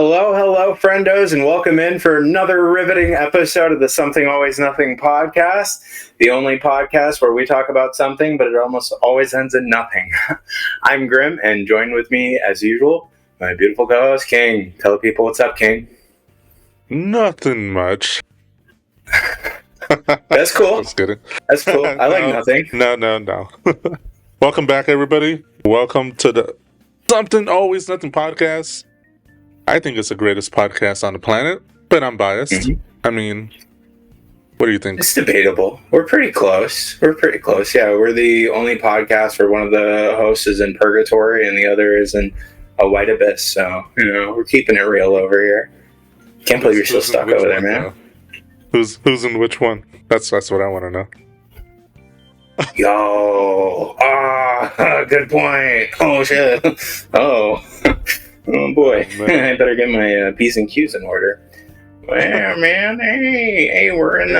Hello, friendos, and welcome in for another riveting episode of the Something Always Nothing podcast, the only podcast where we talk about something, but it almost always ends in nothing. I'm Grim, and joined with me, as usual, my beautiful co-host, King. Tell the people what's up, King. Nothing much. That's cool. Just kidding. That's cool. I like nothing. No. Welcome back, everybody. Welcome to the Something Always Nothing podcast. I think it's the greatest podcast on the planet, but I'm biased. Mm-hmm. I mean, what do you think? It's debatable. We're pretty close. Yeah, we're the only podcast where one of the hosts is in purgatory and the other is in a white abyss. So, we're keeping it real over here. Can't believe you're still stuck over there, man. Who's in which one? That's what I want to know. Yo, good point. Oh shit. Oh boy. I better get my P's and Q's in order. Well, man, hey, we're in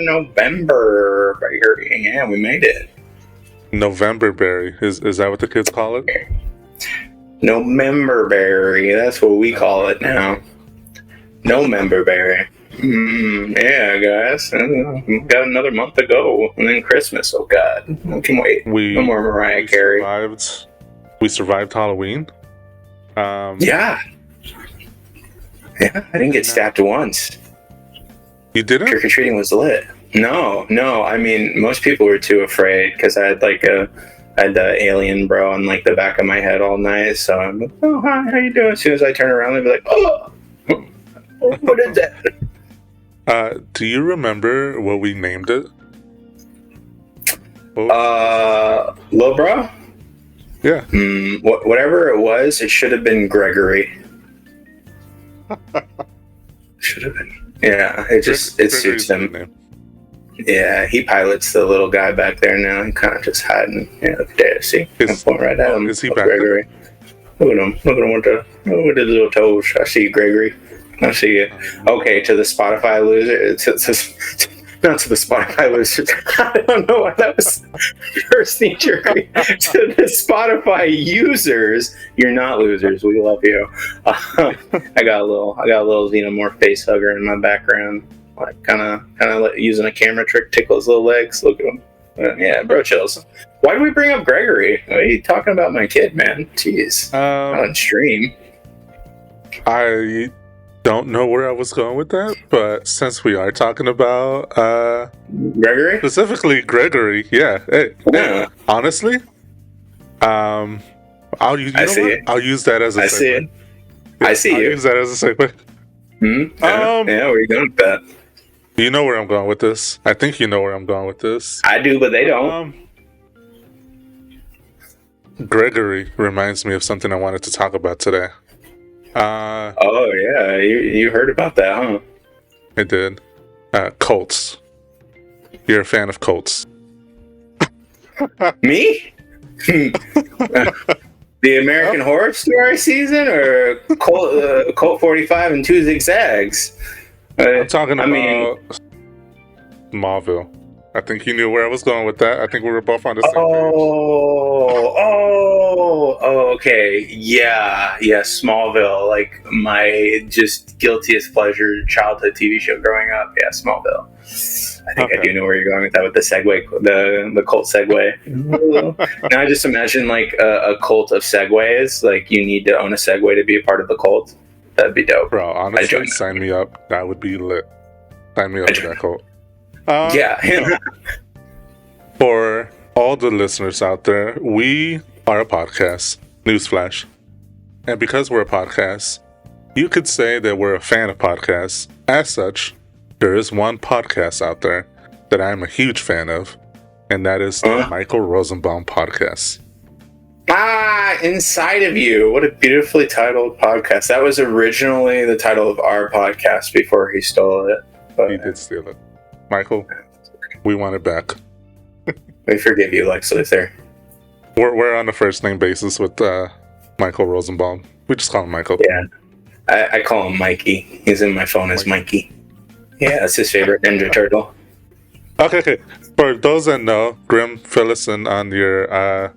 November. Yeah, we made it. Novemberberry. Is that what the kids call it? Novemberberry. That's what we call it now. Novemberberry. Yeah, guys. Got another month to go, and then Christmas. Oh God, I can wait. No more Mariah Carey. We survived Halloween. Yeah. I didn't get stabbed once. You didn't? Trick or treating was lit. No. I mean, most people were too afraid because I had the alien bro on like the back of my head all night. So I'm like, oh hi, how you doing? As soon as I turn around, they'd be like, oh, what is that? Do you remember what we named it? Lil Bro? Yeah. Whatever it was, it should have been Gregory. Should have been. Yeah, it suits him. Yeah, he pilots the little guy back there now. He kind of just hiding. Yeah, there. See, I'm pointing right at him. Is he back Gregory? There? Look at him. Look at his little toes. I see you, Gregory. I see you. Okay, to the Spotify loser. Not to the Spotify losers. I don't know why that was first feature. To the Spotify users, you're not losers. We love you. I got a little xenomorph face hugger in my background, like kind of using a camera trick, tickle his little legs. Look at him. Yeah, bro, chills. Why do we bring up Gregory? Why are you talking about my kid, man? Jeez, on stream. I don't know where I was going with that, but since we are talking about Gregory, specifically Gregory, yeah. Hey, honestly, I'll use that as a segue. I see you. I'll use that as a segue. Yeah, where are you going with that? You know where I'm going with this. I think you know where I'm going with this. I do, but they don't. Gregory reminds me of something I wanted to talk about today. Oh yeah, you heard about that, huh? I did. Cults. You're a fan of cults. Me? The American Horror Story season, or Cult 45 and 2 Zigzags? I'm talking about Smallville. I think you knew where I was going with that. I think we were both on the same page. Okay. Yeah, Smallville. Like my just guiltiest pleasure childhood TV show growing up. Yeah, Smallville. I think I do know where you're going with that, with the segue, the cult segue. Now I just imagine like a cult of segways. Like you need to own a Segway to be a part of the cult. That'd be dope. Bro, honestly, sign me up. That would be lit. Sign me up for that cult. Yeah. For all the listeners out there, we are a podcast. Newsflash. And because we're a podcast, you could say that we're a fan of podcasts. As such, there is one podcast out there that I'm a huge fan of, and that is the Michael Rosenbaum podcast. Inside of You. What a beautifully titled podcast. That was originally the title of our podcast before he stole it. But he did steal it. Michael, we want it back. We forgive you, Lex Luthor. We're on a first name basis with Michael Rosenbaum. We just call him Michael. Yeah. I call him Mikey. He's in my phone as Mikey. Yeah, that's his favorite Ninja Turtle. Okay. For those that know, Grim, fill us in on your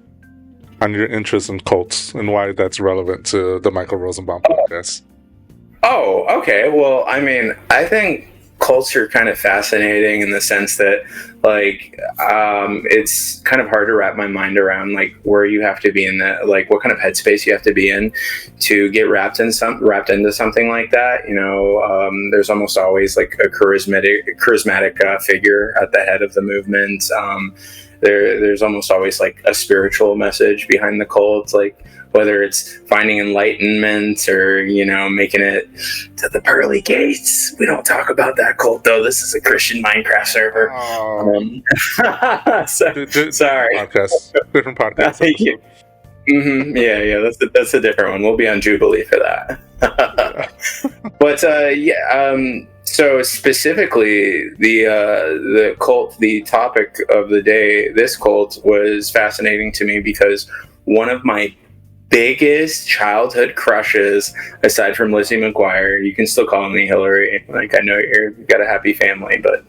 interest in cults and why that's relevant to the Michael Rosenbaum podcast. Oh, okay. Well, I mean, I think cults are kind of fascinating in the sense that, like, it's kind of hard to wrap my mind around, like, where you have to be in that, like, what kind of headspace you have to be in to get wrapped into something like that. There's almost always like a charismatic figure at the head of the movement. There's almost always like a spiritual message behind the cult, like whether it's finding enlightenment or making it to the pearly gates. We don't talk about that cult though. This is a Christian Minecraft server. Oh, Sorry. different podcast episode. Yeah, that's a different one. We'll be on Jubilee for that. Yeah. But so specifically, the cult, the topic of the day, this cult was fascinating to me because one of my biggest childhood crushes, aside from Lizzie McGuire, you can still call me Hillary. Like, I know you've got a happy family, but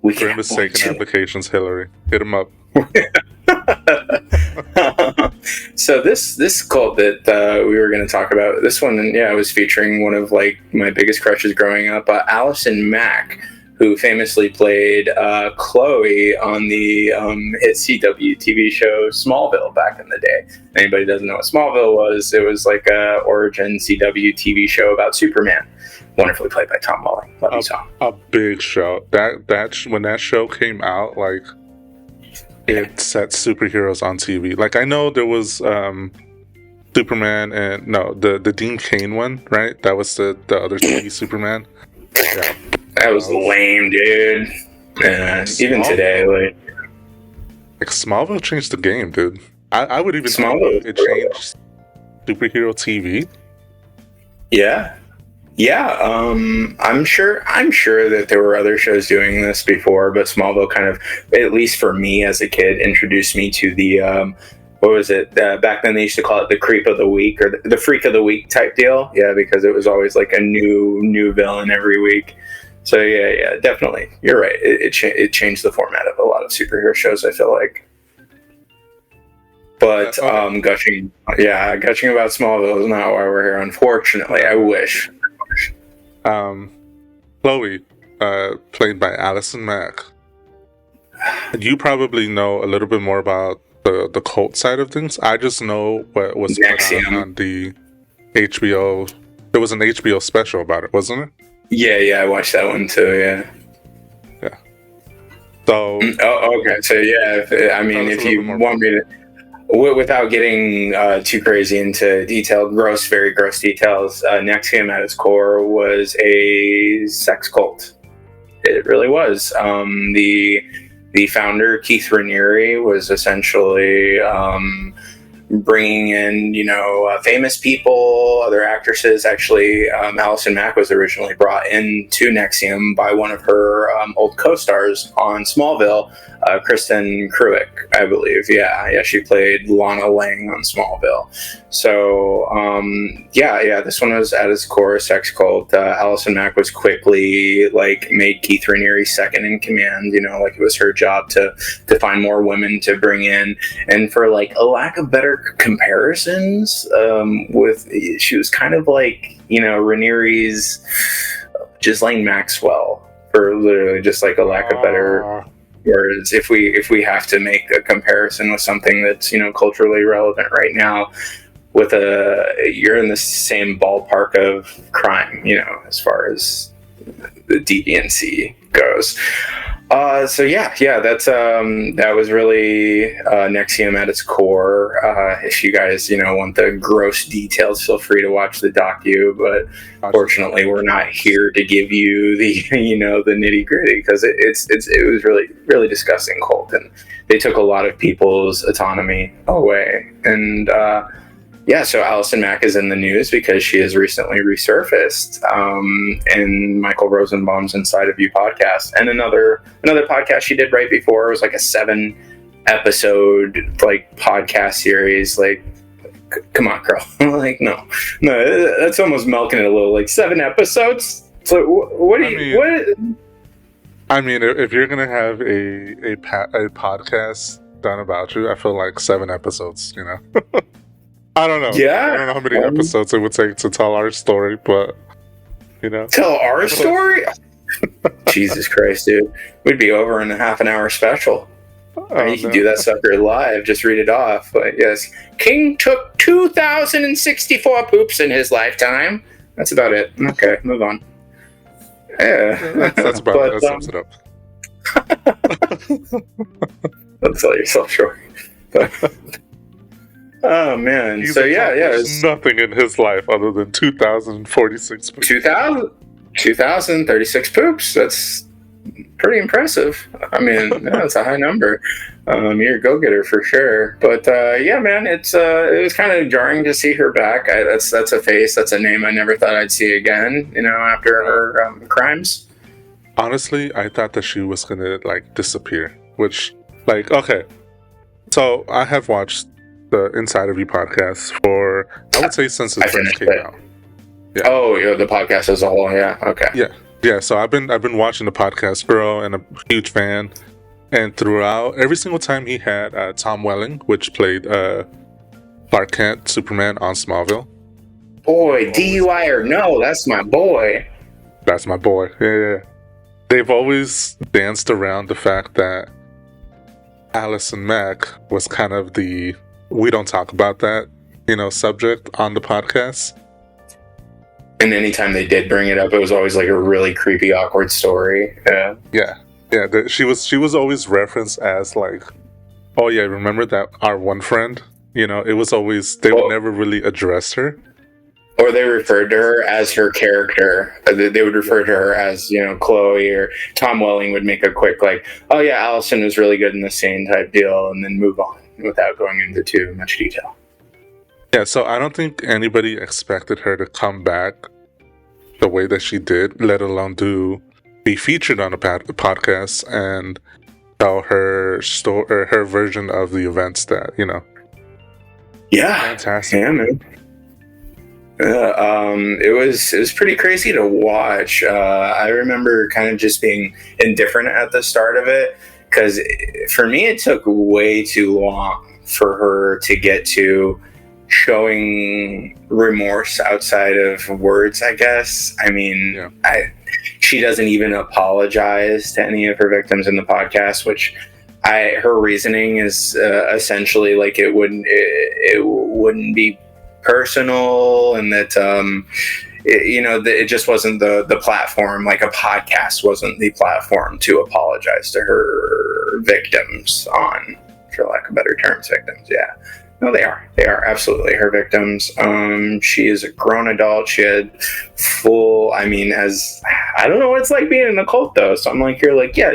we can have mistaken applications, Hillary. Hit him up. So this cult that we were going to talk about, this one, was featuring one of like my biggest crushes growing up, Allison Mack, who famously played Chloe on the hit CW TV show Smallville back in the day. Anybody doesn't know what Smallville was? It was like a origin CW TV show about Superman, wonderfully played by Tom Welling. Love you, Tom. A big show. That when that show came out, like, it set superheroes on TV. Like, I know there was Superman and the Dean Cain one, right? That was the other TV Superman. Yeah. That was lame, dude. Even today, like Smallville changed the game, dude. I would even Smallville it changed superhero TV. Yeah. I'm sure that there were other shows doing this before, but Smallville kind of, at least for me as a kid, introduced me to the what was it? Back then they used to call it the creep of the week or the freak of the week type deal. Yeah, because it was always like a new villain every week. So yeah, definitely, you're right. It changed the format of a lot of superhero shows, I feel like. But Okay. gushing about Smallville is not why we're here. Unfortunately, I wish. Chloe, played by Allison Mack. You probably know a little bit more about the cult side of things. I just know what was put on the HBO. There was an HBO special about it, wasn't it? Yeah, I watched that one too. Yeah. So. Okay. So yeah, if you want me to, without getting too crazy into very gross details, Nexium at its core was a sex cult. It really was. The founder, Keith Raniere, was essentially bringing in, famous people, other actresses. Actually, Allison Mack was originally brought into Nexium by one of her old co-stars on Smallville, Kristen Cruick, I believe. Yeah, she played Lana Lang on Smallville. So, this one was at its core a sex cult. Allison Mack was quickly made Keith Raniere second in command. It was her job to find more women to bring in, and for a lack of better comparisons, she was kind of like Raniere's Ghislaine Maxwell, for literally just a lack of better words. If we have to make a comparison with something that's culturally relevant right now, you're in the same ballpark of crime, as far as the deviancy goes. That's that was really Nexium at its core. If you guys want the gross details, feel free to watch the docu. But fortunately, we're not here to give you the the nitty gritty, because it was really really disgusting cult, and they took a lot of people's autonomy away. And so Allison Mack is in the news because she has recently resurfaced in Michael Rosenbaum's Inside of You podcast, and another podcast she did right before. It was like a 7-episode podcast series. Come on, girl. No, that's almost milking it a little. 7 episodes. So what do you? I mean, if you're gonna have a podcast done about you, I feel like 7 episodes. I don't know. Yeah. I don't know how many episodes it would take to tell our story, but You know? Tell our story? Jesus Christ, dude. We'd be over in a half an hour special. Oh, You can do that sucker live, just read it off. But yes, King took 2,064 poops in his lifetime. That's about it. Okay, move on. Yeah. That's about it. That sums it up. Don't sell yourself short. Oh, man. He's There's nothing in his life other than 2,046 poops. 2,036 poops. That's pretty impressive. I mean, that's a high number. You're a go-getter for sure. But yeah, man, it was kind of jarring to see her back. That's a face, that's a name I never thought I'd see again. After her crimes. Honestly, I thought that she was gonna disappear. Which, okay. So I have watched the Inside of You podcast for, I would say, since it first came out. Yeah. Oh, the podcast as a whole. Yeah. Okay. Yeah. So I've been watching the podcast, girl, and a huge fan. And throughout, every single time he had Tom Welling, which played Clark Kent, Superman on Smallville. Boy, DUI or no, that's my boy. That's my boy. Yeah. They've always danced around the fact that Allison Mack was kind of the we don't talk about that, subject on the podcast. And anytime they did bring it up, it was always like a really creepy, awkward story. Yeah. She was always referenced as oh yeah, remember that our one friend? It was always would never really address her. Or they referred to her as her character. They would refer to her as, Chloe, or Tom Welling would make a quick oh yeah, Allison was really good in the scene type deal, and then move on without going into too much detail. Yeah, so I don't think anybody expected her to come back the way that she did, let alone be featured on a podcast and tell her story or her version of the events that, Yeah. Fantastic. Yeah, man. It was pretty crazy to watch. I remember kind of just being indifferent at the start of it, because for me it took way too long for her to get to showing remorse outside of words, I guess. I mean, she doesn't even apologize to any of her victims in the podcast, which her reasoning is essentially it wouldn't be personal, and that it just wasn't the platform. A podcast wasn't the platform to apologize to her victims on, for lack of better terms. Victims. Yeah, no, they are absolutely her victims. She is a grown adult. She had full, I don't know what it's like being in a cult though, so I'm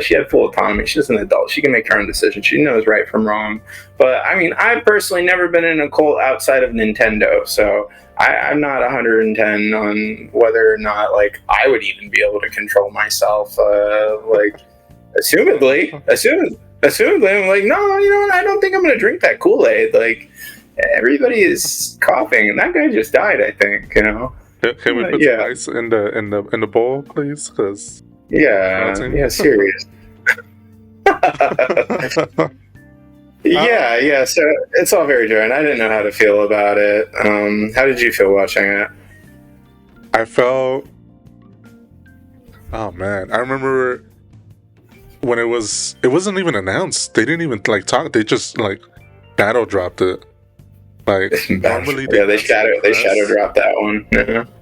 she had full autonomy. She's an adult, she can make her own decisions, she knows right from wrong. But I've personally never been in a cult outside of Nintendo, so I'm not 110 on whether or not I would even be able to control myself. Assumedly, I'm no, I don't think I'm gonna drink that Kool-Aid. Everybody is coughing, and that guy just died, I think. Can we put some ice in the bowl, please? Because serious. Yeah. So it's all very dry, and I didn't know how to feel about it. How did you feel watching it? I felt. Oh man, I remember when it wasn't even announced. They didn't even talk. They just battle dropped it. Normally they shadow dropped that one.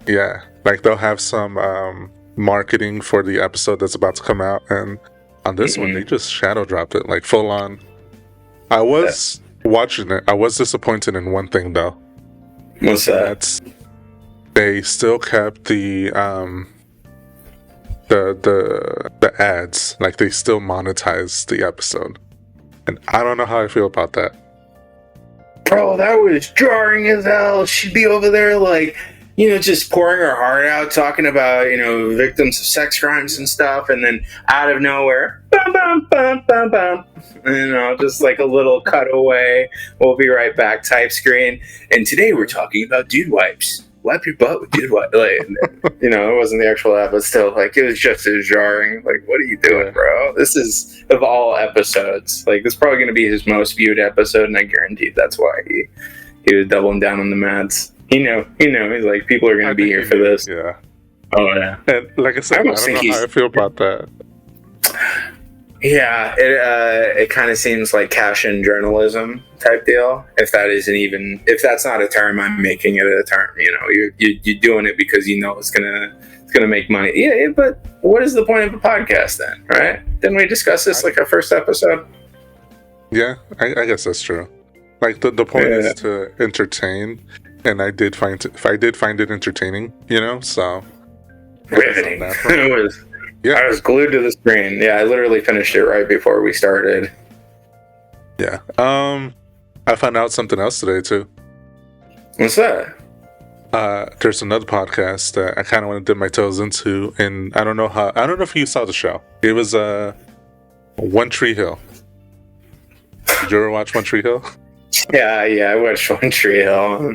Yeah, they'll have some marketing for the episode that's about to come out, and on this one they just shadow dropped it full on. I was watching it. I was disappointed in one thing though. What's that? They still kept the ads. They still monetize the episode, and I don't know how I feel about that. Bro, that was jarring as hell. She'd be over there just pouring her heart out, talking about, victims of sex crimes and stuff, and then out of nowhere, bum, bum, bum, bum, bum, just a little cutaway, we'll be right back type screen. And today we're talking about dude wipes. Wipe your butt with dude wipe. It wasn't the actual app, but still, it was just as jarring. What are you doing, bro? This is, of all episodes, this is probably going to be his most viewed episode, and I guarantee that's why he was doubling down on the mads. He knew. He's people are going to be here for this. Yeah. Oh yeah. And like I said, I almost don't think know how he's. I feel about that. Yeah, it kind of seems like cash-in journalism type deal. If that's not a term, I'm making it a term. You know, you're doing it because you know it's gonna make money. Yeah, but what is the point of a podcast then, right? Didn't we discuss this like our first episode? Yeah, I guess that's true. Like the point is to entertain, and I did find it entertaining, you know. So Riveting. Yeah, I was glued to the screen. Yeah, I literally finished it right before we started. yeah. I found out something else today too. What's that? There's another podcast that I kind of want to dip my toes into, and I don't know if you saw the show. It was One Tree Hill. Did you ever watch One Tree Hill? Yeah, I watched One Tree Hill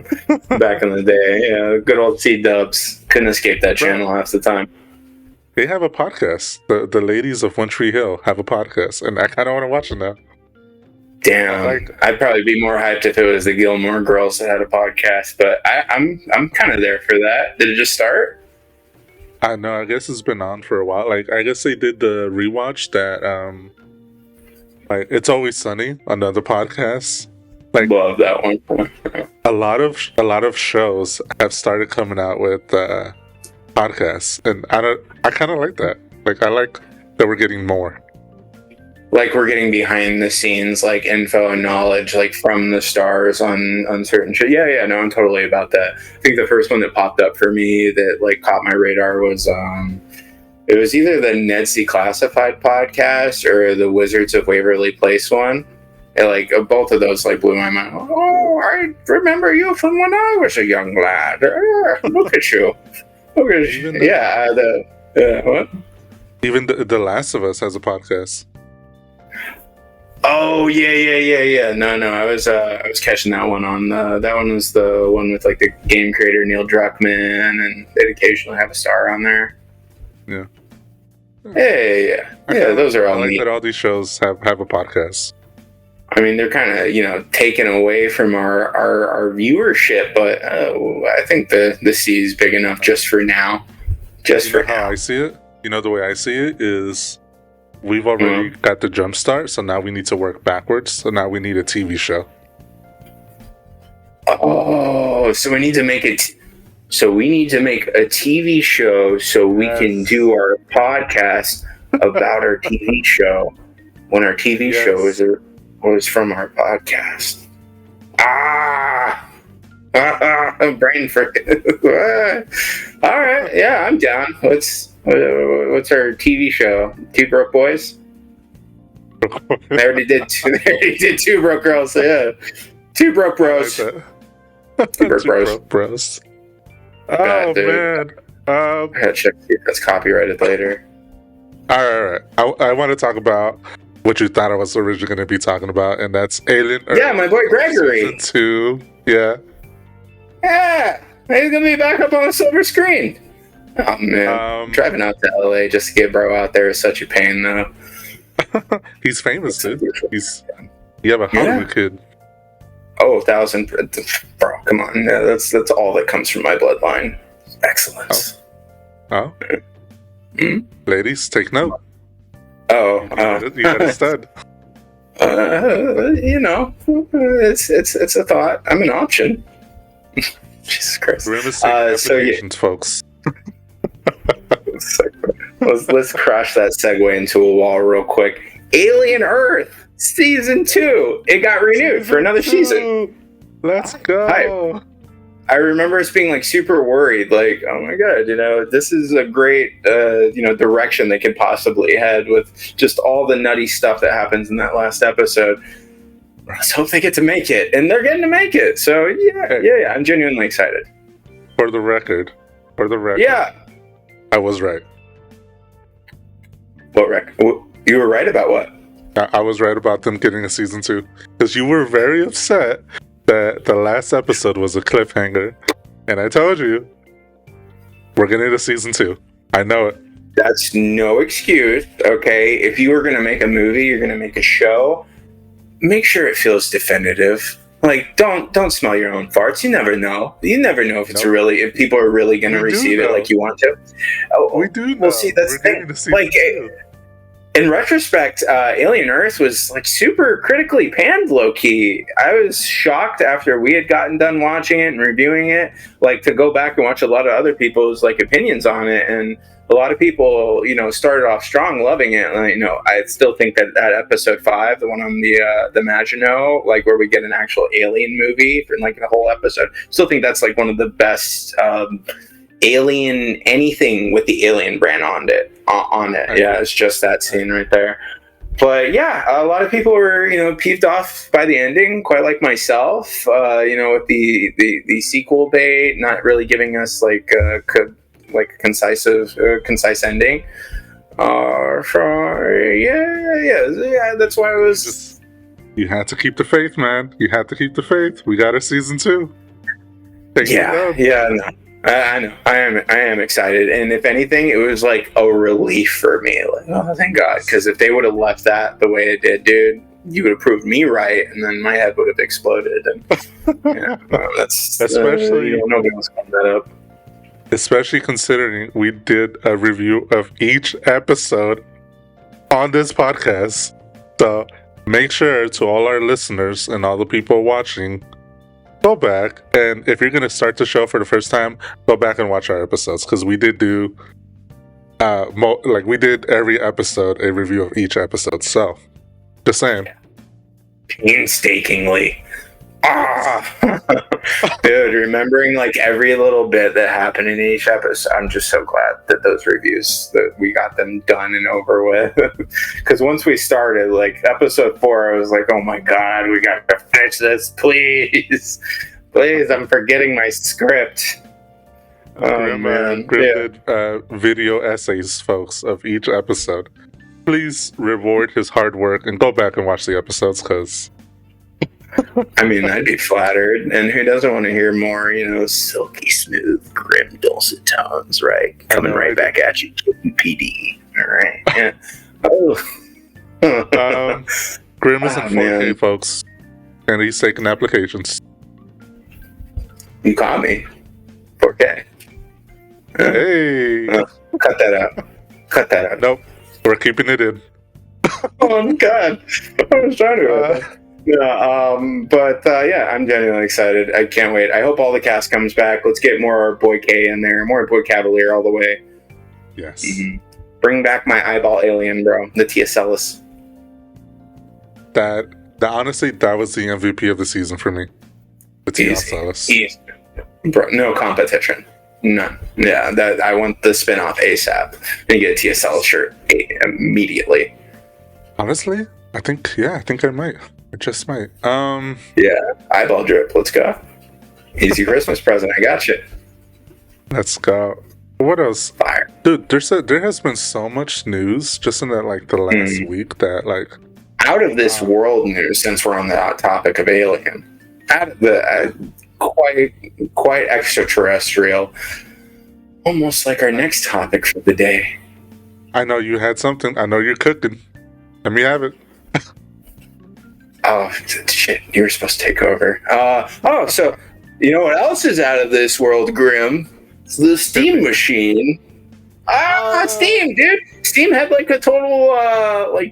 back in the day. Yeah, good old T-dubs. Couldn't escape that channel half the time. They have a podcast. The ladies of One Tree Hill have a podcast, and I kind of want to watch it now. Damn, I'd probably be more hyped if it was the Gilmore Girls that had a podcast, but I'm kind of there for that. Did it just start? I know. I guess it's been on for a while. Like, I guess they did the rewatch that like It's Always Sunny, another podcast. Like, love that one. a lot of shows have started coming out with podcasts, and I kind of like that. Like, I like that we're getting more. Like we're getting behind the scenes, like info and knowledge, like from the stars on certain shit. Yeah, no, I'm totally about that. I think the first one that popped up for me that like caught my radar was it was either the Ned's Declassified podcast or the Wizards of Waverly Place one. And like both of those like blew my mind. Oh, I remember you from when I was a young lad. Look at you. Look at you. Yeah, what? Even the Last of Us has a podcast. Oh yeah. No, I was catching that one on. That one was the one with like the game creator Neil Druckmann, and they'd occasionally have a star on there. Yeah. Hey, yeah, those are all I like neat. that all these shows have a podcast. I mean, they're kind of taken away from our viewership, but I think the sea is big enough just for now. How I see it. You know, the way I see it is, we've already got the jump start, so now we need to work backwards. So now we need a TV show. Oh, so we need to make it. So we need to make a TV show so we can do our podcast about our TV show when our TV show was from our podcast. Brain frick. All right, yeah, I'm down. What's our TV show? Two Broke Boys. They already did Two Broke Girls. Yeah, Two Broke Bros. Two Broke Bros. Oh man. I gotta check see if that's copyrighted later. All right. I want to talk about what you thought I was originally going to be talking about, and that's Alien Earth. Yeah, my boy Gregory. Season 2. Yeah. Yeah, he's gonna be back up on the silver screen. Oh man, driving out to LA just to get bro out there is such a pain, though. He's famous, dude. You have a Hollywood kid. Oh, 1,000, bro. Come on, yeah, that's all that comes from my bloodline. Excellence. Oh. Ladies, take note. Oh, you got a stud. It's a thought. I'm an option. Jesus Christ. Applications, folks. Let's crash that segue into a wall real quick. Alien Earth Season 2. It got renewed for another season. Let's go. I remember us being like super worried, like, oh my god, this is a great direction they could possibly head with just all the nutty stuff that happens in that last episode. Let's hope they get to make it, and they're getting to make it. So yeah, I'm genuinely excited. For the record, yeah, I was right. What record? You were right about what? I was right about them getting a season 2, because you were very upset that the last episode was a cliffhanger, and I told you we're getting a season 2. I know it. That's no excuse. Okay, if you were gonna make a movie, you're gonna make a show. Make sure it feels definitive. Like, don't smell your own farts. You never know. You never know if it's if people are really going to receive it like you want to. We do know. Well, see, that's We're the thing. getting to see Like, too. In retrospect, Alien Earth was like super critically panned, low key. I was shocked after we had gotten done watching it and reviewing it, like to go back and watch a lot of other people's like opinions on it, and a lot of people, started off strong, loving it. And, I still think that episode 5, the one on the Maginot, like where we get an actual alien movie for like the whole episode, still think that's like one of the best alien anything with the Alien brand on it. Yeah, it's just that scene right there. But yeah, a lot of people were peeved off by the ending, quite like myself. With the sequel bait, not really giving us like a concise ending. That's why it was. You had to keep the faith, man. You had to keep the faith. We got a season 2. No. I know. I am excited, and if anything, it was like a relief for me. Like, oh, thank God, because if they would have left that the way it did, dude, you would have proved me right, and then my head would have exploded. And that's especially nobody else called that up. Especially considering we did a review of each episode on this podcast, so make sure to all our listeners and all the people watching. Go back, and if you're going to start the show for the first time, go back and watch our episodes, because we did do we did every episode a review of each episode. So just saying, painstakingly. Dude, remembering like every little bit that happened in each episode, I'm just so glad that those reviews, that we got them done and over with. Because once we started, like episode 4, I was like, oh my God, we got to finish this, please. Please, I'm forgetting my script. Grim did video essays, folks, of each episode. Please reward his hard work and go back and watch the episodes, because I mean, I'd be flattered. And who doesn't want to hear more, silky smooth, grim, dulcet tones, right? Coming right back at you, PD. All right. Yeah. Grim is in 4K, folks. And he's taking applications. You caught me. 4K. Hey. Cut that out. Nope. We're keeping it in. Oh, God. I was trying to. I'm genuinely excited. I can't wait. I hope all the cast comes back. Let's get more Boy K in there, more Boy Cavalier all the way. Yes. Mm-hmm. Bring back my eyeball alien, bro. The Tiacelis. Honestly, that was the MVP of the season for me. The Tiacelis. Bro, no competition. None. Yeah, I want the spin-off ASAP and get a Tiacelis shirt immediately. Honestly, I think I might. I just might. Yeah, eyeball drip. Let's go. Easy Christmas present. I got you. Let's go. What else? Fire. Dude, there has been so much news just in that the last week that out of this world news, since we're on the topic of Alien. Out of the quite extraterrestrial. Almost like our next topic for the day. I know you had something. I know you're cooking. Let me have it. Oh, shit. You were supposed to take over. So, you know what else is out of this world, Grim? It's the Steam machine. Steam, dude. Steam had like a total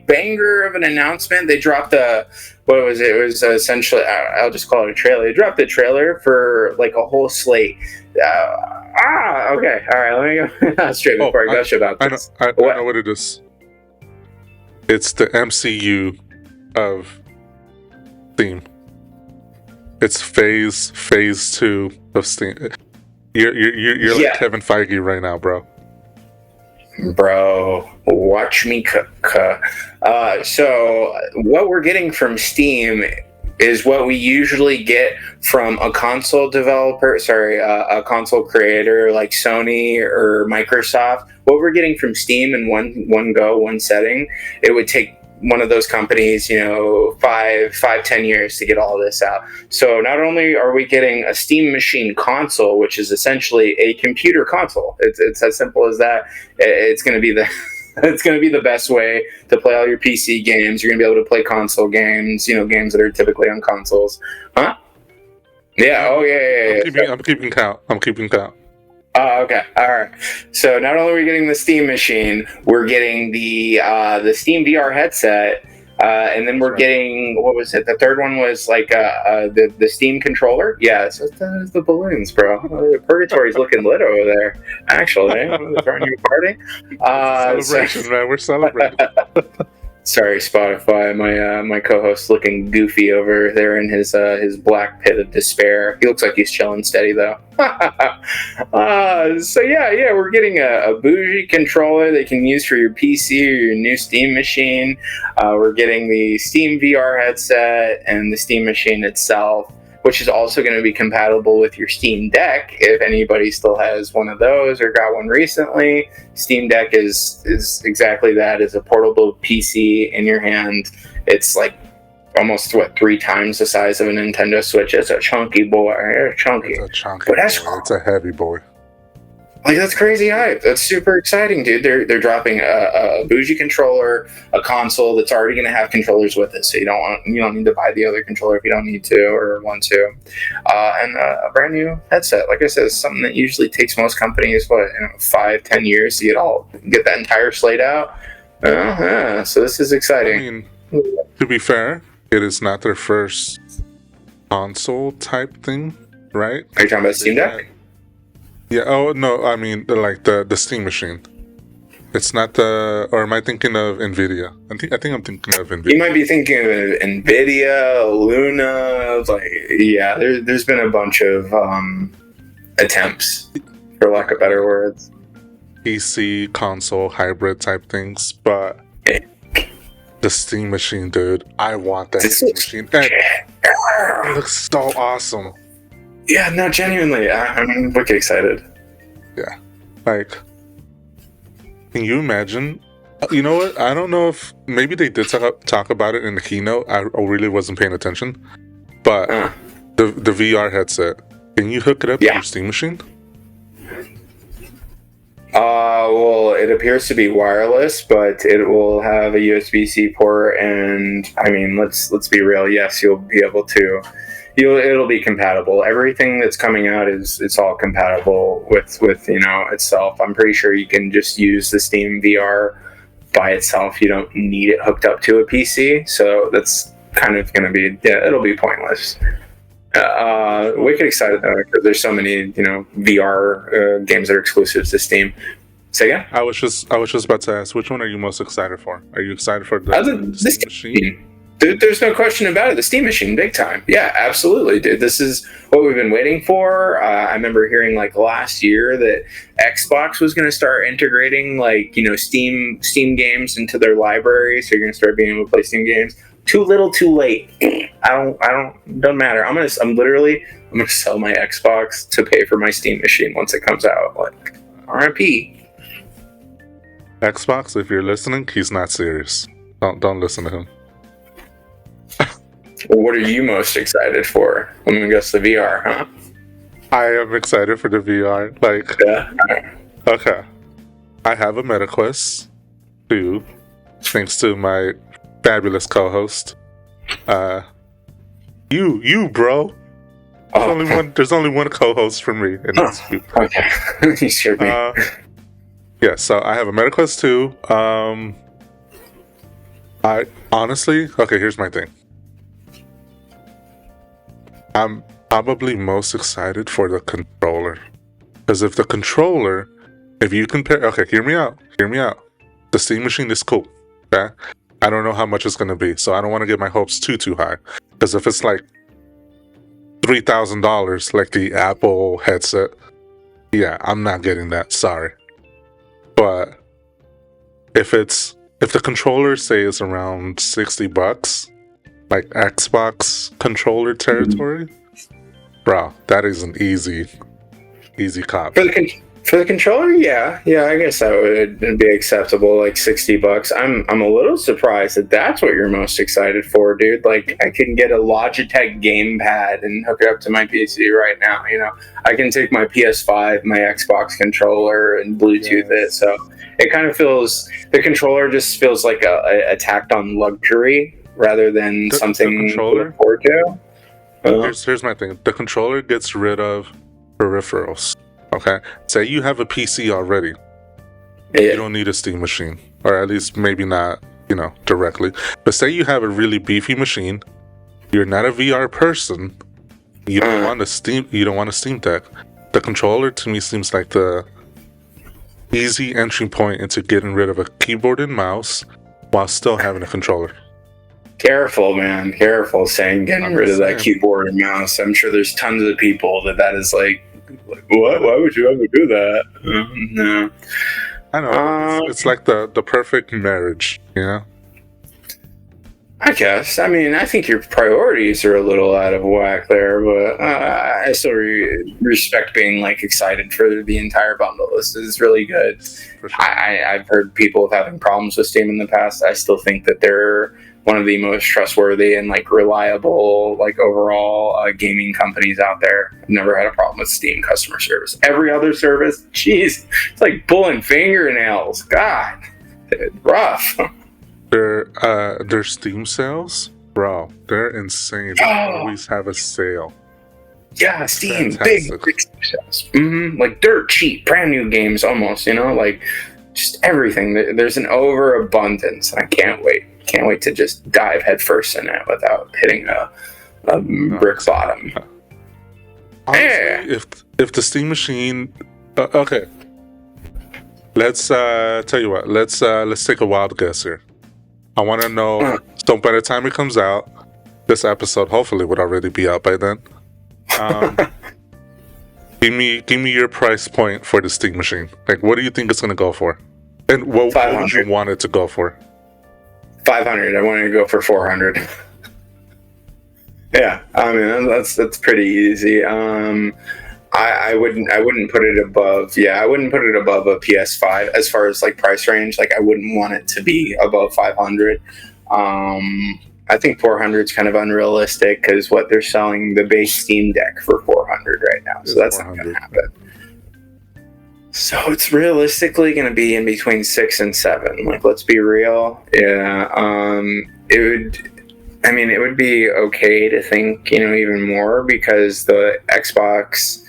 banger of an announcement. They dropped what was it? It was essentially, I'll just call it a trailer. They dropped a trailer for like a whole slate. Okay. All right, let me go straight before I gush about this. I know what it is. It's the MCU of Steam. It's phase 2 of Steam. You're like Kevin Feige right now, bro. Bro, watch me cook. So what we're getting from Steam is what we usually get from a console developer, a console creator like Sony or Microsoft. What we're getting from Steam in one setting, it would take one of those companies, 5-10 years to get all this out. So not only are we getting a Steam Machine console, which is essentially a computer console, it's as simple as that. It's going to be It's going to be the best way to play all your PC games. You're going to be able to play console games, games that are typically on consoles. Huh? Yeah. Oh, yeah. I'm keeping count. Oh, okay. All right. So not only are we getting the Steam machine, we're getting the Steam VR headset, and then we're getting, what was it? The third one was like the Steam controller. Yeah, so that's the balloons, bro. Purgatory's looking lit over there. Actually, they're throwing you a party. Celebration, man. We're celebrating. Sorry, Spotify. My co-host looking goofy over there in his black pit of despair. He looks like he's chilling steady though. So yeah, we're getting a bougie controller that you can use for your PC or your new Steam machine. We're getting the Steam VR headset and the Steam machine itself, which is also going to be compatible with your Steam Deck if anybody still has one of those or got one recently. Steam Deck is exactly that, is a portable PC in your hand. It's like almost 3 times the size of a Nintendo Switch. It's a chunky boy. It's a chunky boy. It's a heavy boy. Like, that's crazy hype. That's super exciting, dude. They're dropping a bougie controller, a console that's already going to have controllers with it, so you don't need to buy the other controller if you don't need to or want to, and a brand new headset. Like I said, it's something that usually takes most companies 5-10 years to get that entire slate out. Yeah, so this is exciting. I mean, to be fair, it is not their first console type thing, right? Are you talking about Steam Deck? Yeah. Oh no, I mean like the Steam machine. It's not or am I thinking of Nvidia? I think I'm thinking of Nvidia. You might be thinking of Nvidia, Luna. There's been a bunch of attempts, for lack of better words. PC console hybrid type things, but the Steam machine, dude. I want that Steam machine. It looks so awesome. Yeah, no, genuinely, I'm wicked excited. Yeah, like, can you imagine? You know what? I don't know if maybe they did talk about it in the keynote. I really wasn't paying attention. But the VR headset, can you hook it up to your Steam machine? Well, it appears to be wireless, but it will have a USB-C port, and I mean, let's be real. Yes, you'll be able to. It'll be compatible. Everything that's coming out it's all compatible with itself. I'm pretty sure you can just use the Steam VR by itself. You don't need it hooked up to a PC. So that's kind of going to be it'll be pointless. Wicked excited though, because there's so many VR games that are exclusive to Steam. Say again? I was just about to ask, which one are you most excited for? Are you excited for the Steam machine? Dude, there's no question about it. The Steam machine, big time. Yeah, absolutely, dude. This is what we've been waiting for. I remember hearing last year that Xbox was going to start integrating Steam games into their library, so you're going to start being able to play Steam games. Too little, too late. Doesn't matter. I'm gonna sell my Xbox to pay for my Steam machine once it comes out. RIP. Xbox, if you're listening, he's not serious. Don't listen to him. Well, what are you most excited for? I'm gonna guess the VR, huh? I am excited for the VR. Okay. I have a MetaQuest 2, thanks to my fabulous co-host. You, bro. There's only one co-host for me, and that's you. Okay, you scared me. Yeah, so I have a MetaQuest 2. I honestly, here's my thing. I'm probably most excited for the controller, because if you compare, hear me out. The Steam machine is cool. Okay, I don't know how much it's gonna be, so I don't want to get my hopes too high. Because if it's like $3,000, like the Apple headset, yeah, I'm not getting that. Sorry. But if the controller say is around $60, like Xbox controller territory, bro, that is an easy cop. For the controller, yeah, I guess that would be acceptable, like $60. I'm a little surprised that that's what you're most excited for, dude. Like, I can get a Logitech gamepad and hook it up to my PC right now. I can take my PS5, my Xbox controller, and Bluetooth it. So it kind of feels the controller just feels like a tacked on luxury rather than something to look forward to. Here's my thing. The controller gets rid of peripherals. Okay, say you have a PC already. Yeah. You don't need a Steam machine, or at least maybe not, directly. But say you have a really beefy machine. You're not a VR person. You don't want a Steam. You don't want a Steam Deck. The controller to me seems like the easy entry point into getting rid of a keyboard and mouse while still having a controller. Careful, man. Careful saying getting rid of that keyboard and mouse. I'm sure there's tons of people that is like, what? Why would you ever do that? No. I know. It's like the perfect marriage, I guess. I mean, I think your priorities are a little out of whack there, but I still respect being like excited for the entire bundle. This is really good. For sure. I've heard people having problems with Steam in the past. I still think that they're one of the most trustworthy and like reliable, like overall gaming companies out there. I've never had a problem with Steam customer service. Every other service, jeez, it's like pulling fingernails. God, rough. Their Steam sales, bro, they're insane. They always have a sale. Yeah, Steam, big sales. Like dirt cheap, brand new games almost, like just everything. There's an overabundance, and I can't wait. Can't wait to just dive headfirst in it without hitting a brick bottom. Honestly, if the Steam machine, okay, let's tell you what. Let's take a wild guess here. I want to know. So by the time it comes out, this episode hopefully would already be out by then. Give me your price point for the Steam machine. Like, what do you think it's gonna go for? And what would you want it to go for? 500. I wanted to go for 400. Yeah, I mean that's pretty easy. I wouldn't put it above. Yeah, I wouldn't put it above a PS5 as far as like price range. Like I wouldn't want it to be above 500. I think 400 is kind of unrealistic because what they're selling the base Steam Deck for 400 right now, so that's not going to happen. So it's realistically going to be in between 6 and 7. Like, let's be real. Yeah. It would be okay to think, even more because the Xbox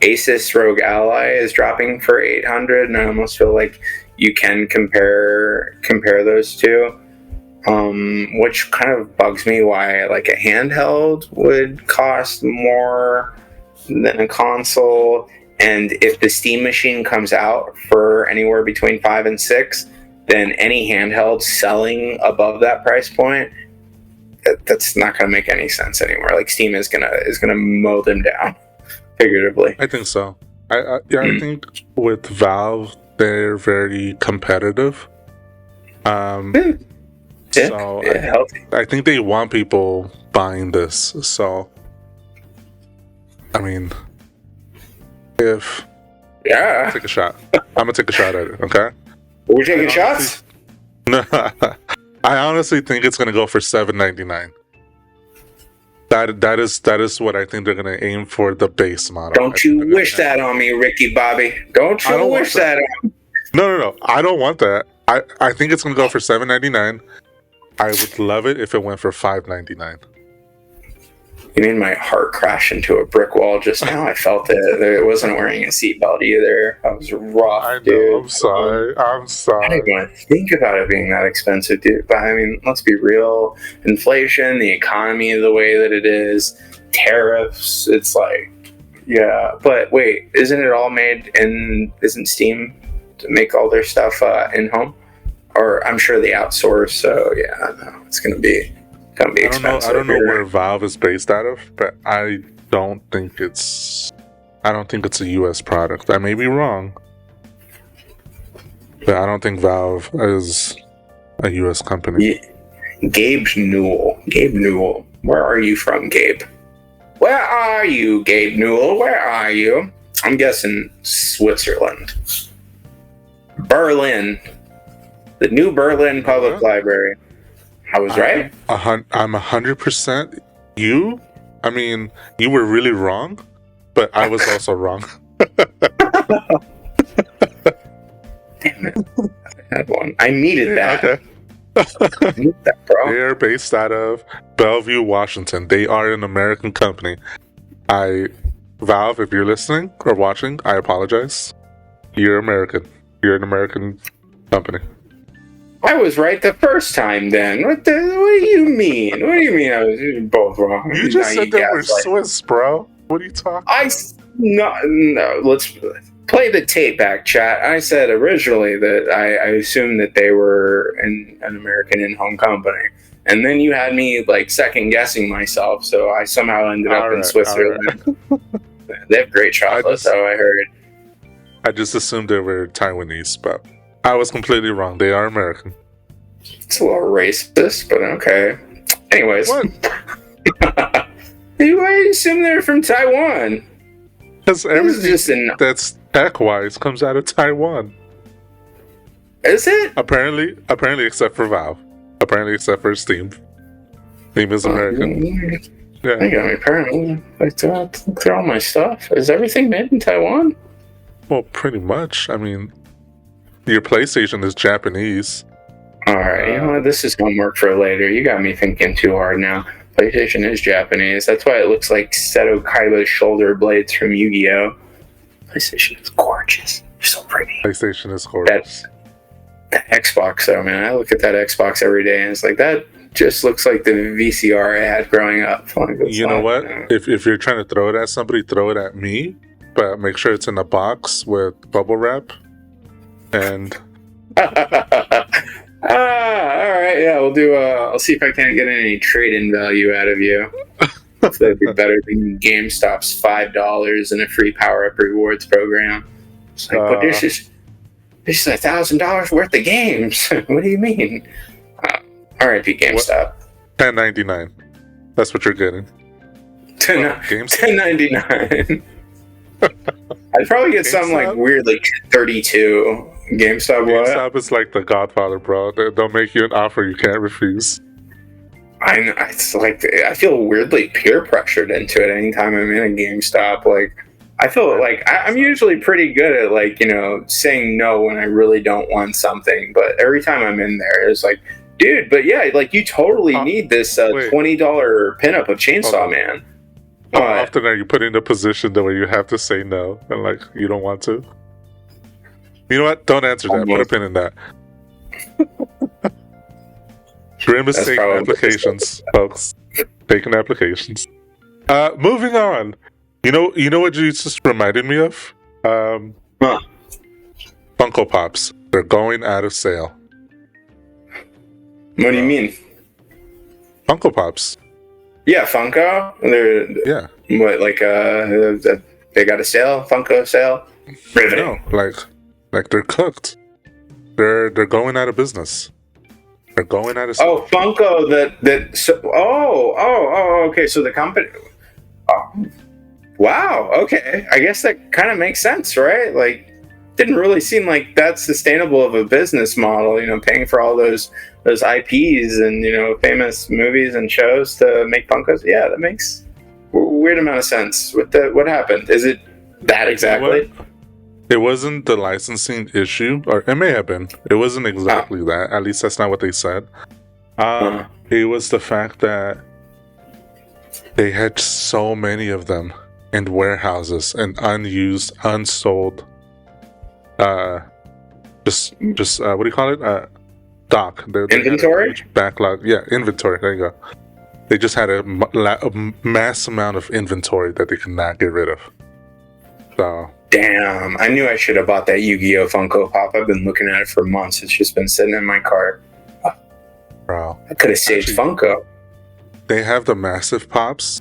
Asus Rogue Ally is dropping for 800, and I almost feel like you can compare those two. Which kind of bugs me why like a handheld would cost more than a console. And if the Steam machine comes out for anywhere between 5 and 6, then any handheld selling above that price point, that's not going to make any sense anymore. Like Steam is gonna mow them down, figuratively. I think so. I think with Valve, they're very competitive. So I think they want people buying this. So, I mean, I'm gonna take a shot. I'm gonna take a shot at it. Okay. We're taking shots. No, I honestly think it's gonna go for $7.99. That is what I think they're gonna aim for, the base model. Don't you wish that on me, Ricky Bobby? Don't you wish that on me? No. I don't want that. I think it's gonna go for $7.99. I would love it if it went for $5.99. You made my heart crash into a brick wall just now. I felt it. It wasn't wearing a seatbelt either. That was rough, dude. I'm sorry. I didn't even think about it being that expensive, dude. But I mean, let's be real. Inflation, the economy the way that it is, tariffs. It's like, yeah. But wait, isn't it all made in? Isn't Steam to make all their stuff in home? Or I'm sure they outsource. So yeah, no, it's gonna be expensive. I don't know where Valve is based out of, but I don't think it's a US product. I may be wrong, but I don't think Valve is a US company. Yeah. Gabe Newell. Where are you from, Gabe? Where are you, Gabe Newell? Where are you? I'm guessing Switzerland. Berlin. The New Berlin Public Library. I was right? I'm 100% you. I mean, you were really wrong, but I was also wrong. Damn it. I had one. I needed that. Okay. I need that, bro. They are based out of Bellevue, Washington. They are an American company. Valve, if you're listening or watching, I apologize. You're American. You're an American company. I was right the first time then. What do you mean? What do you mean I was both wrong? You just said that we're Swiss, bro. What are you talking about? No, let's play the tape back, chat. I said originally that I assumed that they were an American in-home company. And then you had me like second guessing myself, so I somehow ended up in Switzerland. Right. They have great chocolate, though, I heard. I just assumed they were Taiwanese, but I was completely wrong. They are American. It's a little racist, but okay. Anyways. What? Why do you assume they're from Taiwan? Because everything that's tech-wise comes out of Taiwan. Is it? Apparently except for Valve. Apparently except for Steam. Steam is American. Yeah. I got me apparently. Like, through all my stuff. Is everything made in Taiwan? Well, pretty much. I mean, your PlayStation is Japanese. Alright, you know what? This is homework for later. You got me thinking too hard now. PlayStation is Japanese. That's why it looks like Seto Kaiba's shoulder blades from Yu-Gi-Oh! PlayStation is gorgeous. They're so pretty. PlayStation is gorgeous. That Xbox, though, man. I look at that Xbox every day, and it's like, that just looks like the VCR I had growing up. Like, you know what? If you're trying to throw it at somebody, throw it at me. But make sure it's in a box with bubble wrap. And... alright, yeah, we'll do, I'll see if I can't get any trade-in value out of you. That'd be better than GameStop's $5 and a free power-up rewards program. It's like, but this is $1,000 worth of games. What do you mean? R.I.P. GameStop. $10.99. That's what you're getting. $10.99. I'd probably get something like weird, like $32. GameStop is like the Godfather, bro. They'll make you an offer you can't refuse. I know. It's like I feel weirdly peer pressured into it anytime I'm in a GameStop. Like I feel like I'm usually pretty good at like, you know, saying no when I really don't want something. But every time I'm in there, it's like, dude, but yeah, like you totally need this $20 pinup of Chainsaw Man. How often are you put in a position where you have to say no and like you don't want to? You know what? Don't answer that. Put a pin in that. Grimace taking applications, folks. Taking applications. Moving on. You know what you just reminded me of? Funko Pops. They're going out of sale. What do you mean? Funko Pops. Yeah, Funko. Yeah. What, like they got a sale? Funko sale? Riveting. No, like they're cooked. They're going out of business. They're going out of sale. Oh, Funko. Okay. So the company. Oh, wow. Okay. I guess that kind of makes sense, right? Like, didn't really seem like that's sustainable of a business model. You know, paying for all those IPs and, you know, famous movies and shows to make Funkos. Yeah, that makes a weird amount of sense. What happened? Is it that exactly? You know, it wasn't the licensing issue, or it may have been. It wasn't exactly that. At least that's not what they said. It was the fact that they had so many of them in warehouses and unused, unsold. Just what do you call it? Stock. Inventory? Backlog. Yeah, inventory. There you go. They just had a mass amount of inventory that they could not get rid of. So. Damn, I knew I should have bought that Yu-Gi-Oh! Funko Pop. I've been looking at it for months. It's just been sitting in my cart. Bro. I could have saved Funko. They have the massive pops.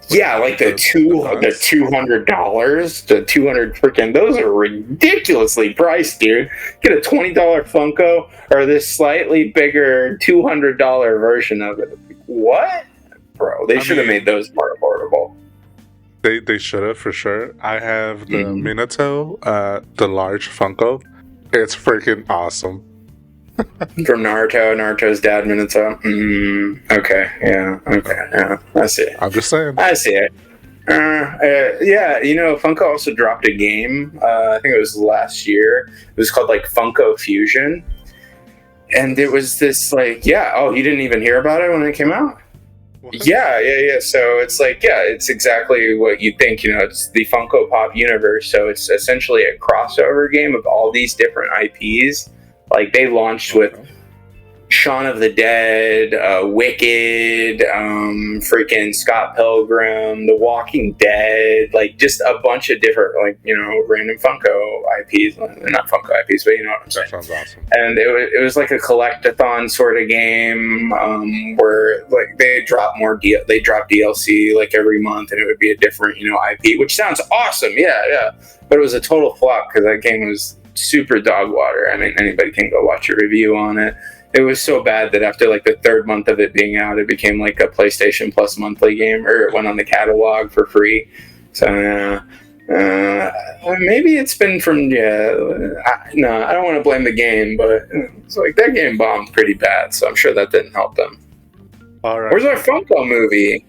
Yeah, like the $200, the 200 freaking, those are ridiculously priced, dude. Get a $20 Funko or this slightly bigger $200 version of it. What? Bro, they should have made those more affordable. They should have for sure. I have the Minato, the large Funko. It's freaking awesome. From Naruto's dad, Minato. Okay, yeah, okay, yeah. I see. I'm just saying. I see it. Yeah, Funko also dropped a game. I think it was last year. It was called like Funko Fusion, and it was this like, yeah. Oh, you didn't even hear about it when it came out? What? Yeah. So it's like, yeah, it's exactly what you think. It's the Funko Pop universe. So it's essentially a crossover game of all these different IPs. Like they launched with Shaun of the Dead, Wicked, freaking Scott Pilgrim, The Walking Dead, like just a bunch of different, like, random Funko IPs. They're not Funko IPs, but you know what I'm saying. That sounds awesome. And it was like a collectathon sort of game where like they drop DLC like every month, and it would be a different IP, which sounds awesome. Yeah. But it was a total flop because that game was super dog water. I mean, anybody can go watch a review on it. It was so bad that after like the third month of it being out, it became like a PlayStation Plus monthly game, or it went on the catalog for free. So maybe it's been from I don't want to blame the game, but it's like that game bombed pretty bad. So I'm sure that didn't help them. All right. Where's our Funko movie?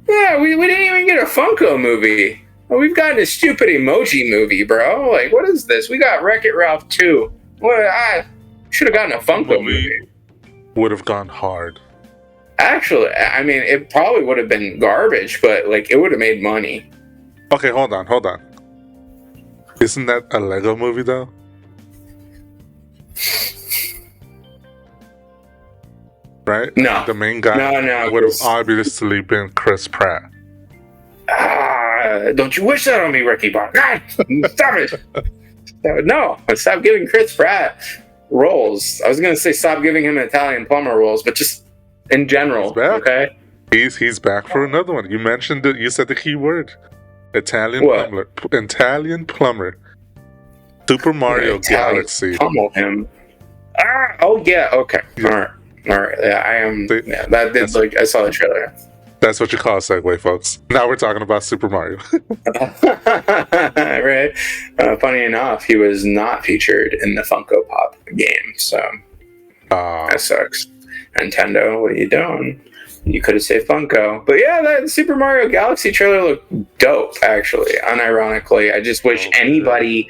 Yeah, we didn't even get a Funko movie. We've gotten a stupid emoji movie, bro. Like, what is this? We got Wreck-It Ralph 2. What? I should have gotten a Funko movie. Would have gone hard. Actually, I mean, it probably would have been garbage, but like, it would have made money. Okay, hold on. Isn't that a Lego movie, though? Right? No. The main guy would have obviously been Chris Pratt. Don't you wish that on me, Ricky Bobby? God, stop it. No, stop giving Chris Pratt roles. I was going to say stop giving him Italian plumber roles, but just in general, okay? He's back for another one. You mentioned it. You said the key word. Italian plumber. Super Mario Galaxy. Pummel him. Oh, yeah, okay. Yeah. All right. Yeah, I am. I saw the trailer. That's what you call a segue, folks. Now we're talking about Super Mario. Right. Funny enough, he was not featured in the Funko Pop game, so that sucks. Nintendo, what are you doing? You could have saved Funko. But yeah, that Super Mario Galaxy trailer looked dope, actually. Unironically, I just wish anybody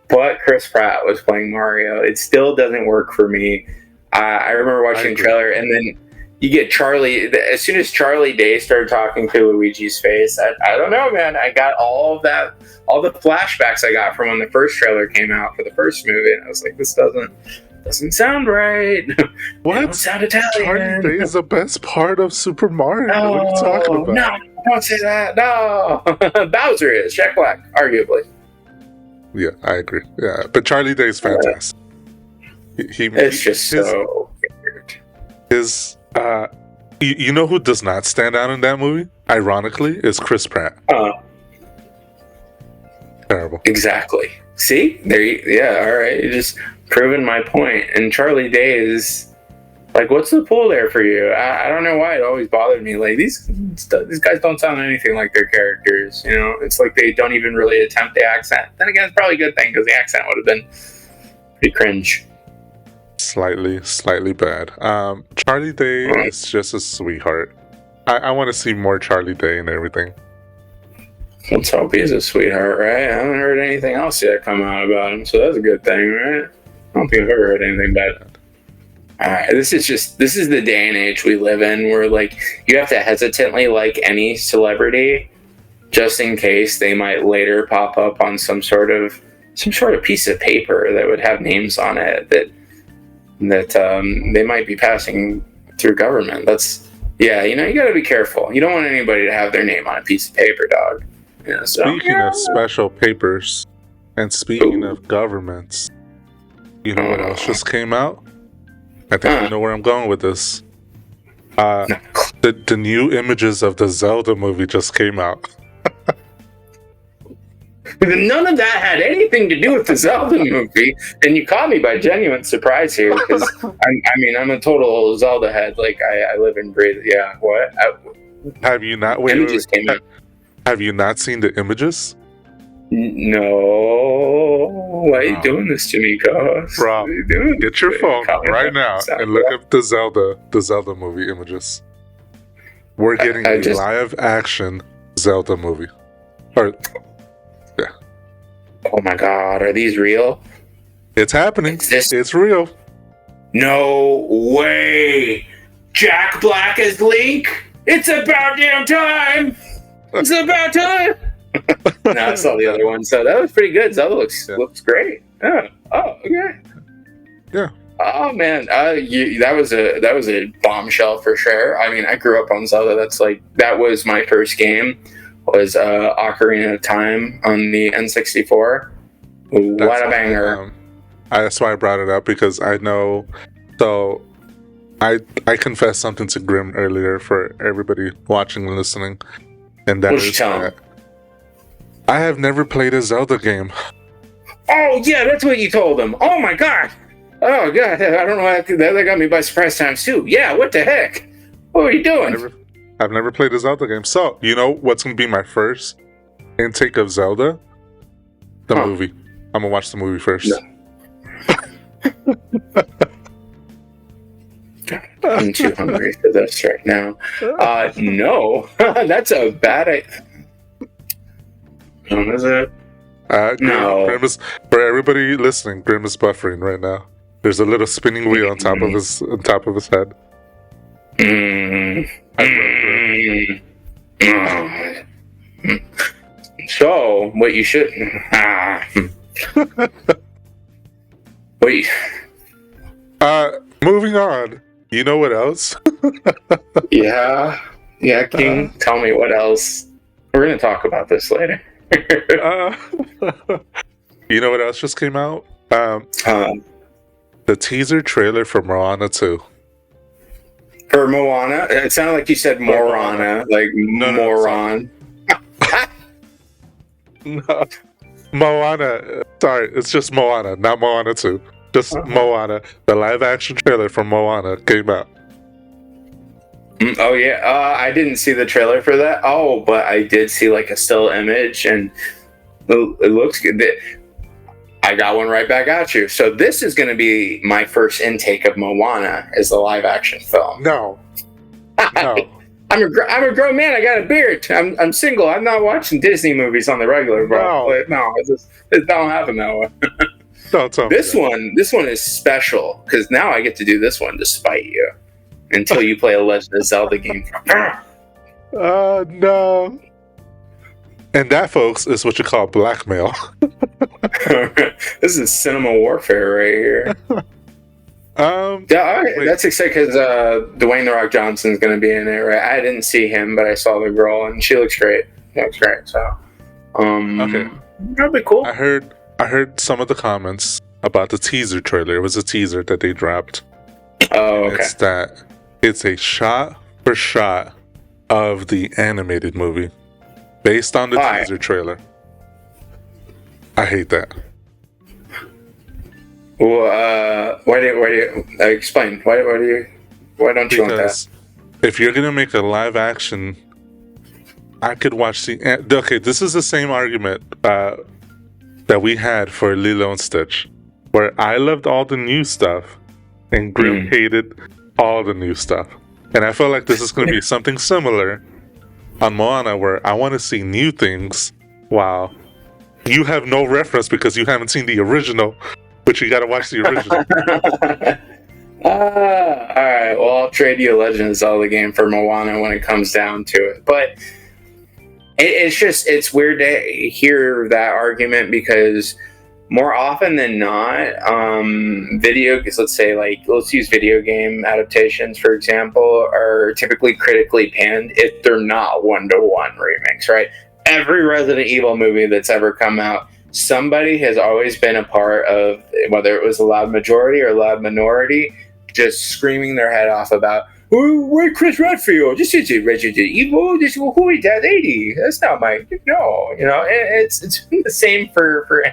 but Chris Pratt was playing Mario. It still doesn't work for me. I remember watching the trailer, and then you get Charlie. As soon as Charlie Day started talking to Luigi's face, I don't know, man. I got all the flashbacks I got from when the first trailer came out for the first movie, and I was like, this doesn't sound right. What? It don't sound Italian. Charlie Day is the best part of Super Mario. No, what are you talking about? No, don't say that. No. Bowser is. Jack Black, arguably. Yeah, I agree. Yeah, but Charlie Day is fantastic. It's just so weird. You know who does not stand out in that movie? Ironically, is Chris Pratt. Terrible. Exactly. See? All right. You just proven my point. And Charlie Day is like, what's the pull there for you? I don't know why it always bothered me. Like these guys don't sound anything like their characters. It's like they don't even really attempt the accent. Then again, it's probably a good thing because the accent would have been pretty cringe. Slightly bad. Charlie Day is just a sweetheart. I want to see more Charlie Day and everything. Let's hope he's a sweetheart, right? I haven't heard anything else yet come out about him, so that's a good thing, right? I don't think I've ever heard anything bad. Alright, this is the day and age we live in where like you have to hesitantly like any celebrity just in case they might later pop up on some sort of piece of paper that would have names on it that they might be passing through government. You gotta be careful. You don't want anybody to have their name on a piece of paper, dog. Speaking of special papers, and speaking of governments, you know what else just came out? I think you know where I'm going with this. The new images of the Zelda movie just came out. None of that had anything to do with the Zelda movie, and you caught me by genuine surprise here because I'm a total Zelda head. Like I live and breathe. Yeah, what? Have you not? Images came out. Have you not seen the images? No. Why are you doing this to me, Ghost? Bro, What are you doing? get your phone right now and look up the Zelda movie images. We're getting a live action Zelda movie. Or, yeah. Oh my God, are these real? It's happening. It's real. No way! Jack Black as Link? It's about damn time! It's about time! No, I saw the other one, so that was pretty good. Zelda looks great. Yeah. Oh, okay. Yeah. Oh man, that was a bombshell for sure. I mean, I grew up on Zelda. That was my first game. Was Ocarina of Time on the N64. What a banger! That's why I brought it up, because I know. So, I confessed something to Grim earlier for everybody watching and listening, and that is that I have never played a Zelda game. Oh yeah, that's what you told him. Oh my God. Oh God, I don't know. That got me by surprise times two. Yeah, what the heck? What are you doing? I've never played a Zelda game. So, you know what's going to be my first intake of Zelda? The movie. I'm going to watch the movie first. No. I'm too hungry for this right now. No. That's a bad idea. Is it? No. Grim is, for everybody listening, Grim is buffering right now. There's a little spinning wheel on top of his head. So, what you should... Wait. Moving on. You know what else? Yeah, King. Tell me what else. We're going to talk about this later. You know what else just came out? The teaser trailer for Moana 2. For Moana? It sounded like you said Morana, like moron. No. Moana. Sorry, it's just Moana, not Moana 2. Just Moana. The live action trailer for Moana came out. Oh yeah, I didn't see the trailer for that. Oh, but I did see like a still image, and it looks good. I got one right back at you. So this is going to be my first intake of Moana as the live action film. No. I'm a grown man. I got a beard. I'm single. I'm not watching Disney movies on the regular, bro. No, it don't happen that way. This one is special because now I get to do this one despite you. Until you play a Legend of Zelda game. No. And that, folks, is what you call blackmail. This is cinema warfare right here. That's exciting because Dwayne "The Rock" Johnson's going to be in it, right? I didn't see him, but I saw the girl, and she looks great. She looks great. So, okay, that'd be cool. I heard some of the comments about the teaser trailer. It was a teaser that they dropped. Oh, okay. It's a shot for shot of the animated movie based on the teaser trailer. I hate that. Well, why do you explain? Why don't you want that? Because if you're gonna make a live action, I could watch okay, this is the same argument that we had for Lilo and Stitch, where I loved all the new stuff and Grim hated all the new stuff. And I feel like this is going to be something similar on Moana, where I want to see new things while you have no reference because you haven't seen the original, but you got to watch the original. Alright, well, I'll trade you a Legend of Zelda game for Moana when it comes down to it. But it's weird to hear that argument because more often than not, let's use video game adaptations, for example, are typically critically panned if they're not one-to-one remakes, right? Every Resident Evil movie that's ever come out, somebody has always been a part of, whether it was a loud majority or a loud minority, just screaming their head off about, where's Chris Redfield? This isn't Resident Evil. Who is that lady? That's not my... No, it's the same for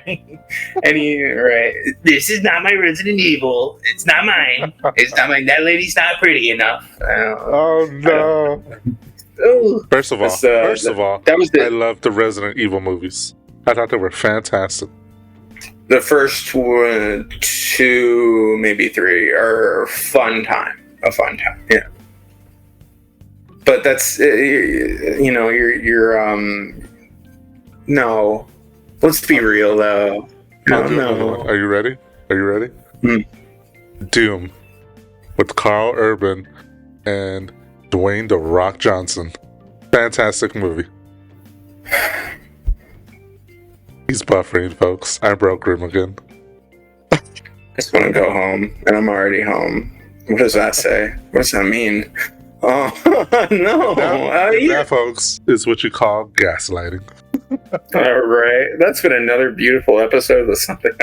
any right. This is not my Resident Evil. It's not mine. It's not mine. That lady's not pretty enough. Oh, no. Ooh. First of all, That was I love the Resident Evil movies. I thought they were fantastic. the first one, two, maybe three are fun time. A fun time, yeah. But that's you're no. Let's be real though. I'll do another one. Are you ready? Doom with Carl Urban and Dwayne "The Rock" Johnson. Fantastic movie. He's buffering, folks. I broke room again. I just want to go home, and I'm already home. What does that say? What does that mean? Oh, no. That, folks, is what you call gaslighting. All right. That's been another beautiful episode of something.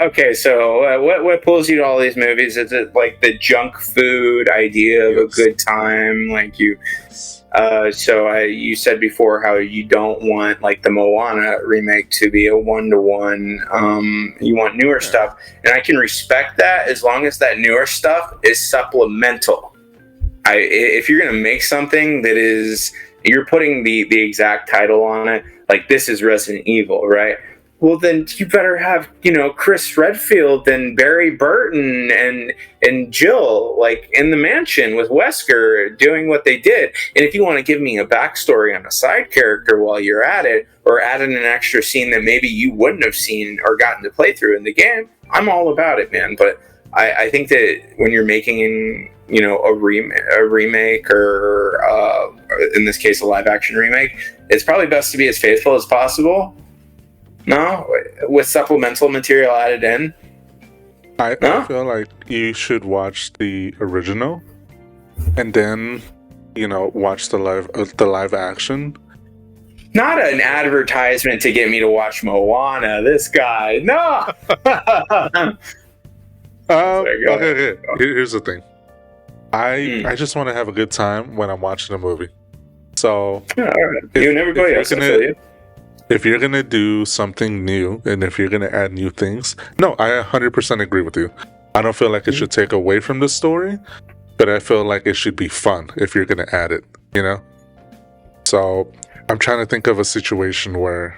Okay, so what pulls you to all these movies? Is it like the junk food idea of a good time? Like you said before how you don't want like the Moana remake to be a 1-to-1. You want newer stuff, and I can respect that as long as that newer stuff is supplemental. If you're gonna make something that is, you're putting the exact title on it, like this is Resident Evil, right? Well, then you better have, Chris Redfield and Barry Burton and Jill, like, in the mansion with Wesker doing what they did. And if you want to give me a backstory on a side character while you're at it, or add in an extra scene that maybe you wouldn't have seen or gotten to play through in the game, I'm all about it, man. But I think that when you're making, a remake or in this case, a live-action remake, it's probably best to be as faithful as possible. No, with supplemental material added in. I feel like you should watch the original, and then watch the live action. Not an advertisement to get me to watch Moana. This guy, no. Okay. Here's the thing. I just want to have a good time when I'm watching a movie. So you and everybody else. If you're going to do something new, and if you're going to add new things, no, I 100% agree with you. I don't feel like it should take away from the story, but I feel like it should be fun if you're going to add it, So I'm trying to think of a situation where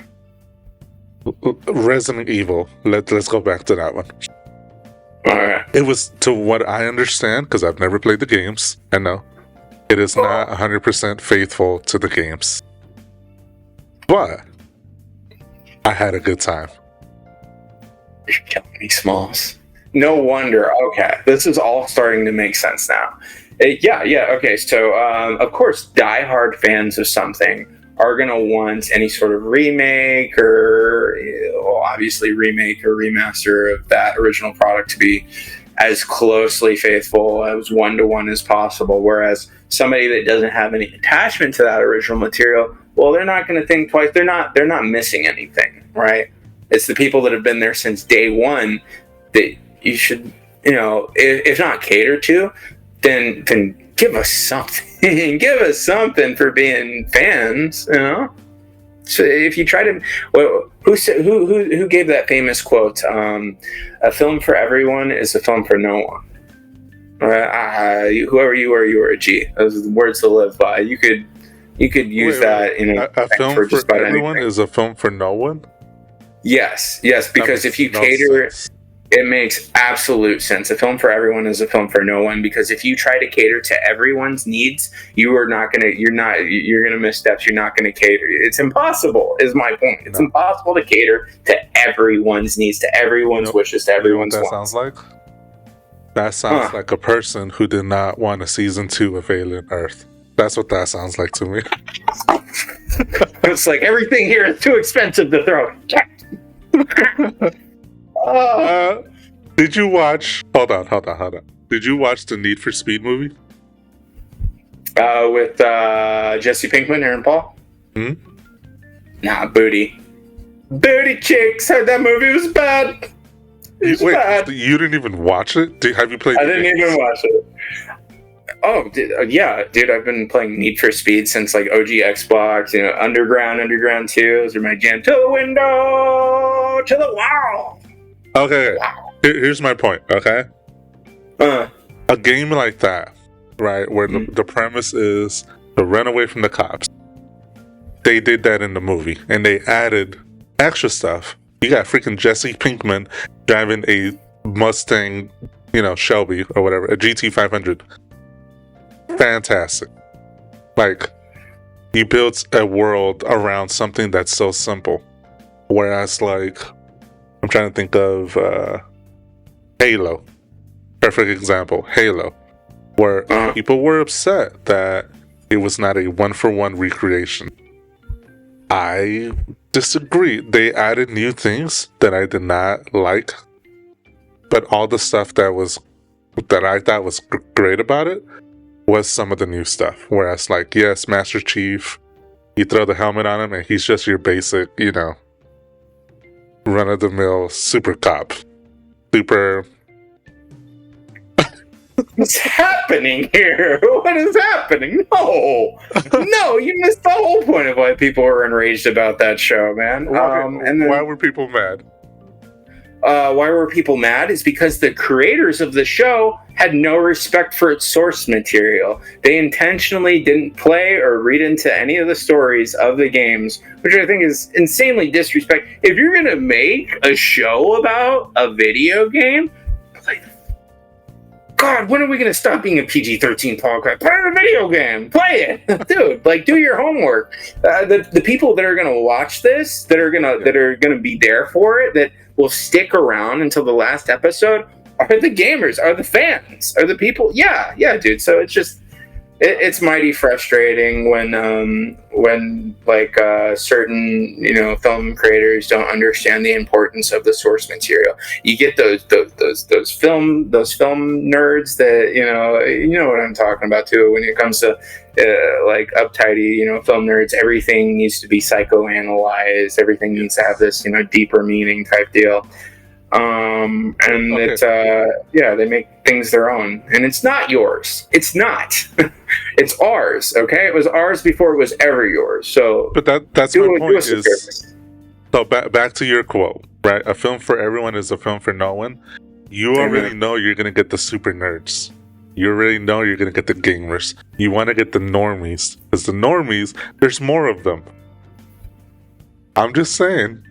Resident Evil, let's go back to that one. All right. It was, to what I understand, because I've never played the games, I know, it is not 100% faithful to the games. But I had a good time. You're killing me, Smalls. No wonder. Okay, this is all starting to make sense now. Okay, so of course, diehard fans of something are going to want any sort of remake or obviously remake or remaster of that original product to be as closely faithful as 1-to-1 as possible. Whereas somebody that doesn't have any attachment to that original material, well, they're not going to think twice. They're not missing anything, right? It's the people that have been there since day one that you should, if not cater to, then give us something. Give us something for being fans, So if you try to, who gave that famous quote? A film for everyone is a film for no one. Whoever you are, you are a G. Those are the words to live by. You could use that. A film for everyone is a film for no one. Yes, because if you cater, it makes absolute sense. A film for everyone is a film for no one, because if you try to cater to everyone's needs, you're gonna miss steps. You're not gonna cater. It's impossible, is my point. It's impossible to cater to everyone's needs, to everyone's wishes, to everyone's wants. Sounds like? That sounds like a person who did not want a season 2 of Alien Earth. That's what that sounds like to me. It's like everything here is too expensive to throw. Did you watch? Hold on. Did you watch the Need for Speed movie? With Jesse Pinkman, Aaron Paul? Nah, booty chicks. Heard that movie was bad. Bad. You didn't even watch it? Have you played? I didn't even watch it. Oh, yeah, dude. I've been playing Need for Speed since like OG Xbox. Underground 2. Those are my jam. To the window, to the wall. Okay, here's my point, okay? A game like that, right? Where the premise is to run away from the cops. They did that in the movie, and they added extra stuff. You got freaking Jesse Pinkman driving a Mustang, Shelby or whatever, a GT 500. Fantastic. Like, you built a world around something that's so simple. Whereas, like, I'm trying to think of Halo. Perfect example, Halo. Where people were upset that it was not a one-for-one recreation. I disagree. They added new things that I did not like, but all the stuff that I thought was great about it was some of the new stuff. Whereas, like, yes, Master Chief, you throw the helmet on him and he's just your basic, run-of-the-mill super cop. Super... What's happening here? What is happening? No, you missed the whole point of why people were enraged about that show, man. Why were people mad? Why were people mad is because the creators of the show had no respect for its source material. They intentionally didn't play or read into any of the stories of the games, which I think is insanely disrespectful. If you're going to make a show about a video game, play the... God, when are we going to stop being a PG-13 podcast? Play a video game. Play it. Dude, like, do your homework. The people that are going to watch this, that are going to be there for it, that will stick around until the last episode, are the gamers, are the fans, are the people. Yeah, dude. So it's just, it's mighty frustrating when like certain film creators don't understand the importance of the source material. You get those film nerds that you know what I'm talking about too. When it comes to like uptighty film nerds, everything needs to be psychoanalyzed. Everything needs to have this deeper meaning type deal. And okay. They make things their own, and it's not yours. It's not. It's ours. Okay, it was ours before it was ever yours. So, but that's my point. Is so back to your quote, right? A film for everyone is a film for no one. You already know you're gonna get the super nerds. You already know you're gonna get the gamers. You want to get the normies, because the normies, there's more of them. I'm just saying.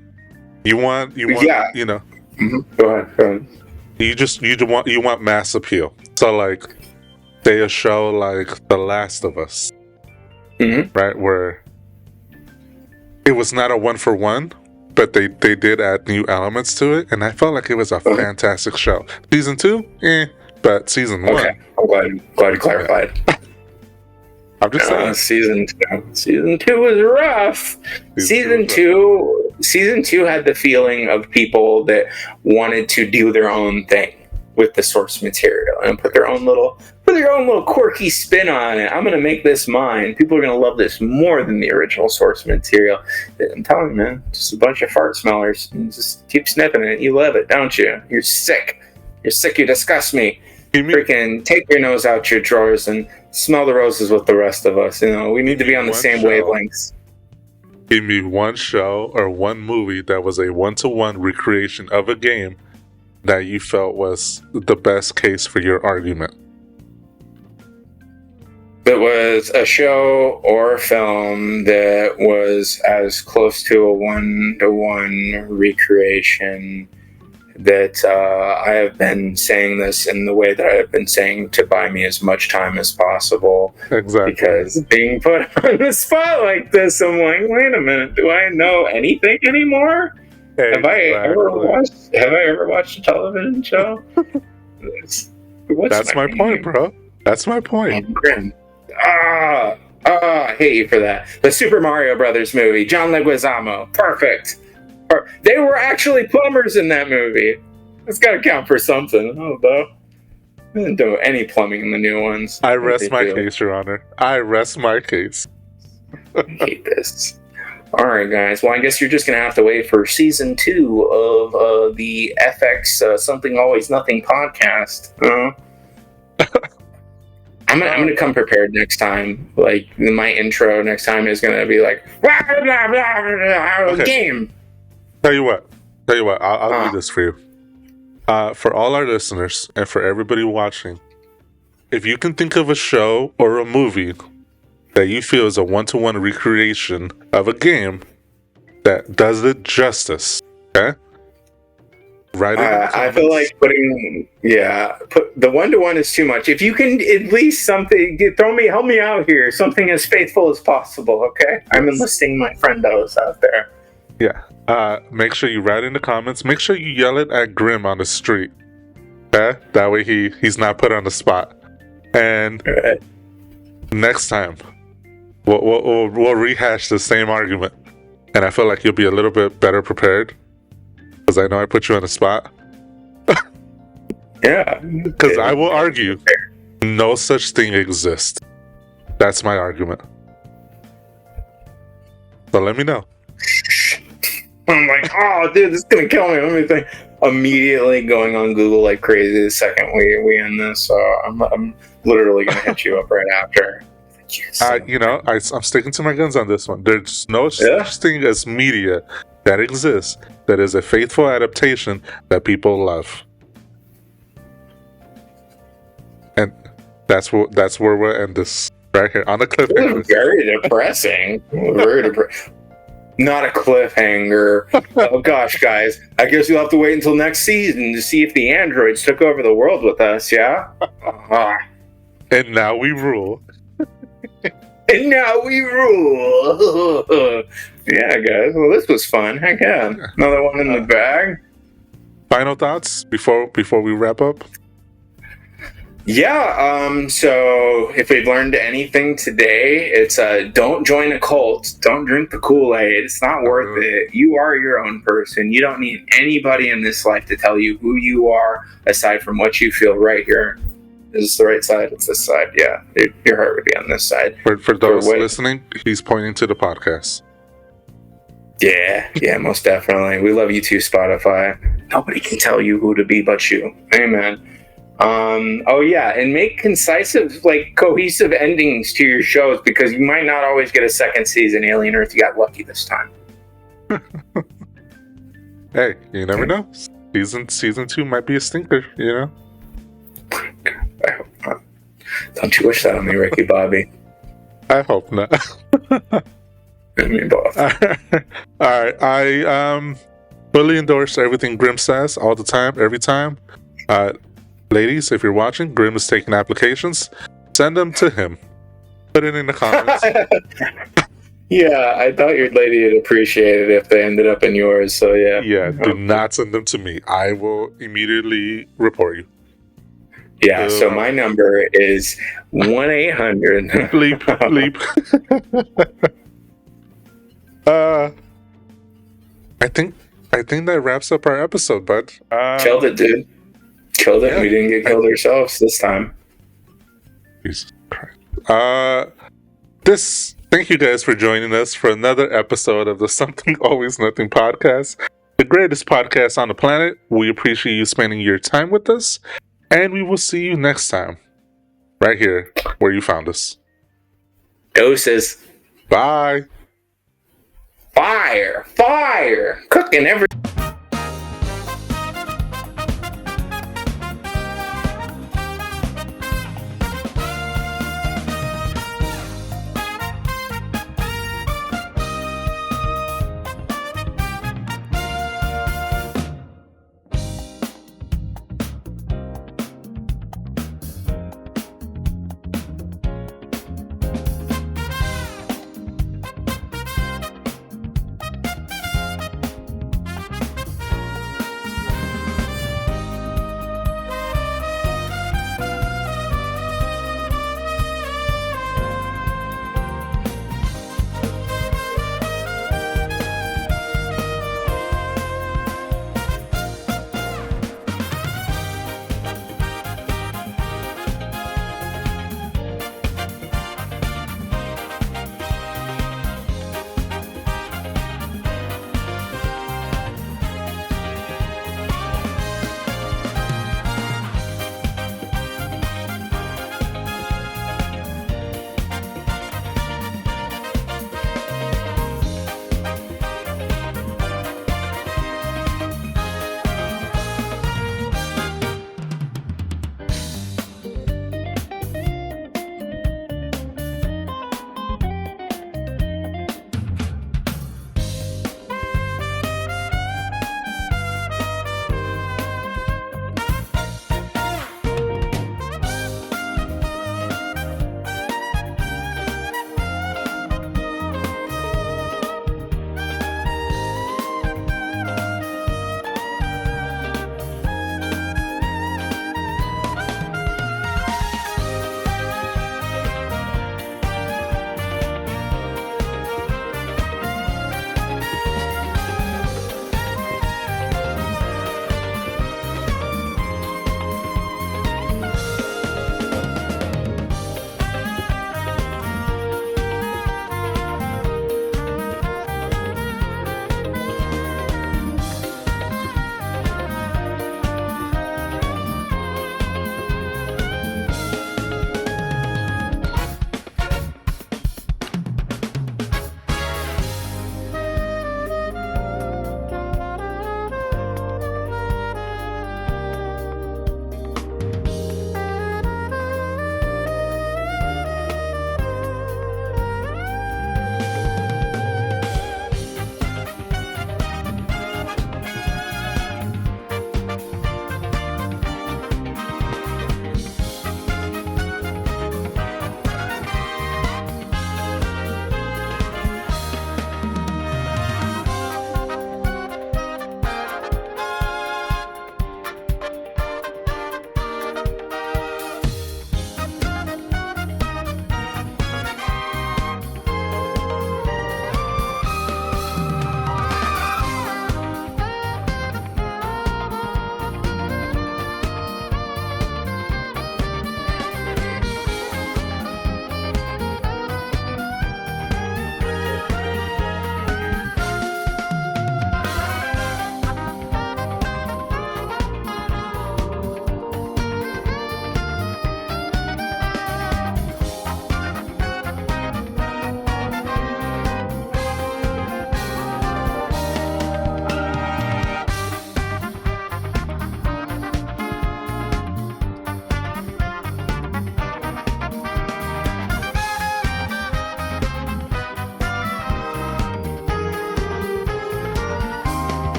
You want. Mm-hmm. Go ahead. You want mass appeal. So like, say a show like The Last of Us, right? Where it was not a one for one, but they did add new elements to it, and I felt like it was a fantastic show. Season 2, but season 1. Okay, I'm glad you clarified. I'm just saying. Season 2 was rough. Season 2 had the feeling of people that wanted to do their own thing with the source material and put their own little quirky spin on it. I'm gonna make this mine. People are gonna love this more than the original source material. I'm telling you, man, just a bunch of fart smellers. You just keep sniffing it. You love it, don't you? You're sick. You disgust me. Freaking take your nose out your drawers and smell the roses with the rest of us. We need to be on the same wavelengths. Give me one show or one movie that was a one-to-one recreation of a game that you felt was the best case for your argument. It was a show or a film that was as close to a one-to-one recreation that I have been saying this in the way that I have been saying to buy me as much time as possible. Exactly. Because being put on the spot like this, I'm like, wait a minute, do I know anything anymore? Exactly. Have I ever watched a television show? That's my point, bro. That's my point. I hate you for that. The Super Mario Brothers movie, John Leguizamo, perfect. They were actually plumbers in that movie. It's got to count for something. Although I didn't do any plumbing in the new ones. I rest my case, Your Honor. I rest my case. I hate this. All right, guys. Well, I guess you're just going to have to wait for season 2 of the FX Something Always Nothing podcast. I'm gonna come prepared next time. Like, my intro next time is gonna be like blah, blah, blah, blah, okay. Game. Tell you what, I'll do this for you. For all our listeners and for everybody watching, if you can think of a show or a movie that you feel is a one-to-one recreation of a game that does it justice, okay? Write it in the I feel comments. like put the 1-to-1 is too much. If you can at least help me out here, something as faithful as possible, okay? I'm enlisting my friendos out there. Yeah. Make sure you write in the comments. Make sure you yell it at Grim on the street. Okay? That way he's not put on the spot. And Right. next time, we'll rehash the same argument. And I feel like you'll be a little bit better prepared. Because I know I put you on the spot. Yeah. Because I will argue no such thing exists. That's my argument. So let me know. I'm like, oh, dude, this is gonna kill me. Let me think. Immediately going on Google like crazy the second we end this. So I'm literally gonna hit you up right after. I'm sticking to my guns on this one. There's no Yeah? such thing as media that exists that is a faithful adaptation that people love. And that's where we'll end this right here on a This is cliffhanger. very depressing. Very depressing. Not a cliffhanger. Oh gosh, guys. I guess you'll have to wait until next season to see if the androids took over the world with us, yeah? And now we rule. And now we rule. Yeah, guys. Well, this was fun. Heck yeah. Another one in the bag. Final thoughts before we wrap up? Yeah, so if we've learned anything today, it's don't join a cult. Don't drink the Kool-Aid. It's not worth it. You are your own person. You don't need anybody in this life to tell you who you are aside from what you feel right here. Is this the right side? It's this side. Yeah, your heart would be on this side. For those listening, he's pointing to the podcast. Yeah, most definitely. We love you too, Spotify. Nobody can tell you who to be but you. Amen. And make concise, cohesive endings to your shows because you might not always get a second season. Alien Earth, you got lucky this time. Hey, you never know. Season 2 might be a stinker, you know? I hope not. Don't you wish that on me, Ricky Bobby? I hope not. I mean, both. Alright, I fully endorse everything Grim says all the time, every time. Ladies, if you're watching, Grim is taking applications. Send them to him. Put it in the comments. Yeah, I thought your lady would appreciate it if they ended up in yours, so yeah. Yeah, do not send them to me. I will immediately report you. Yeah, so my number is 1-800. Bleep. I think that wraps up our episode, bud. Killed it, dude. Killed it. Yeah. We didn't get killed ourselves this time. Jesus Christ. Thank you guys for joining us for another episode of the Something Always Nothing podcast, the greatest podcast on the planet. We appreciate you spending your time with us, and we will see you next time, right here where you found us. Doses. Bye. Fire. Cooking every...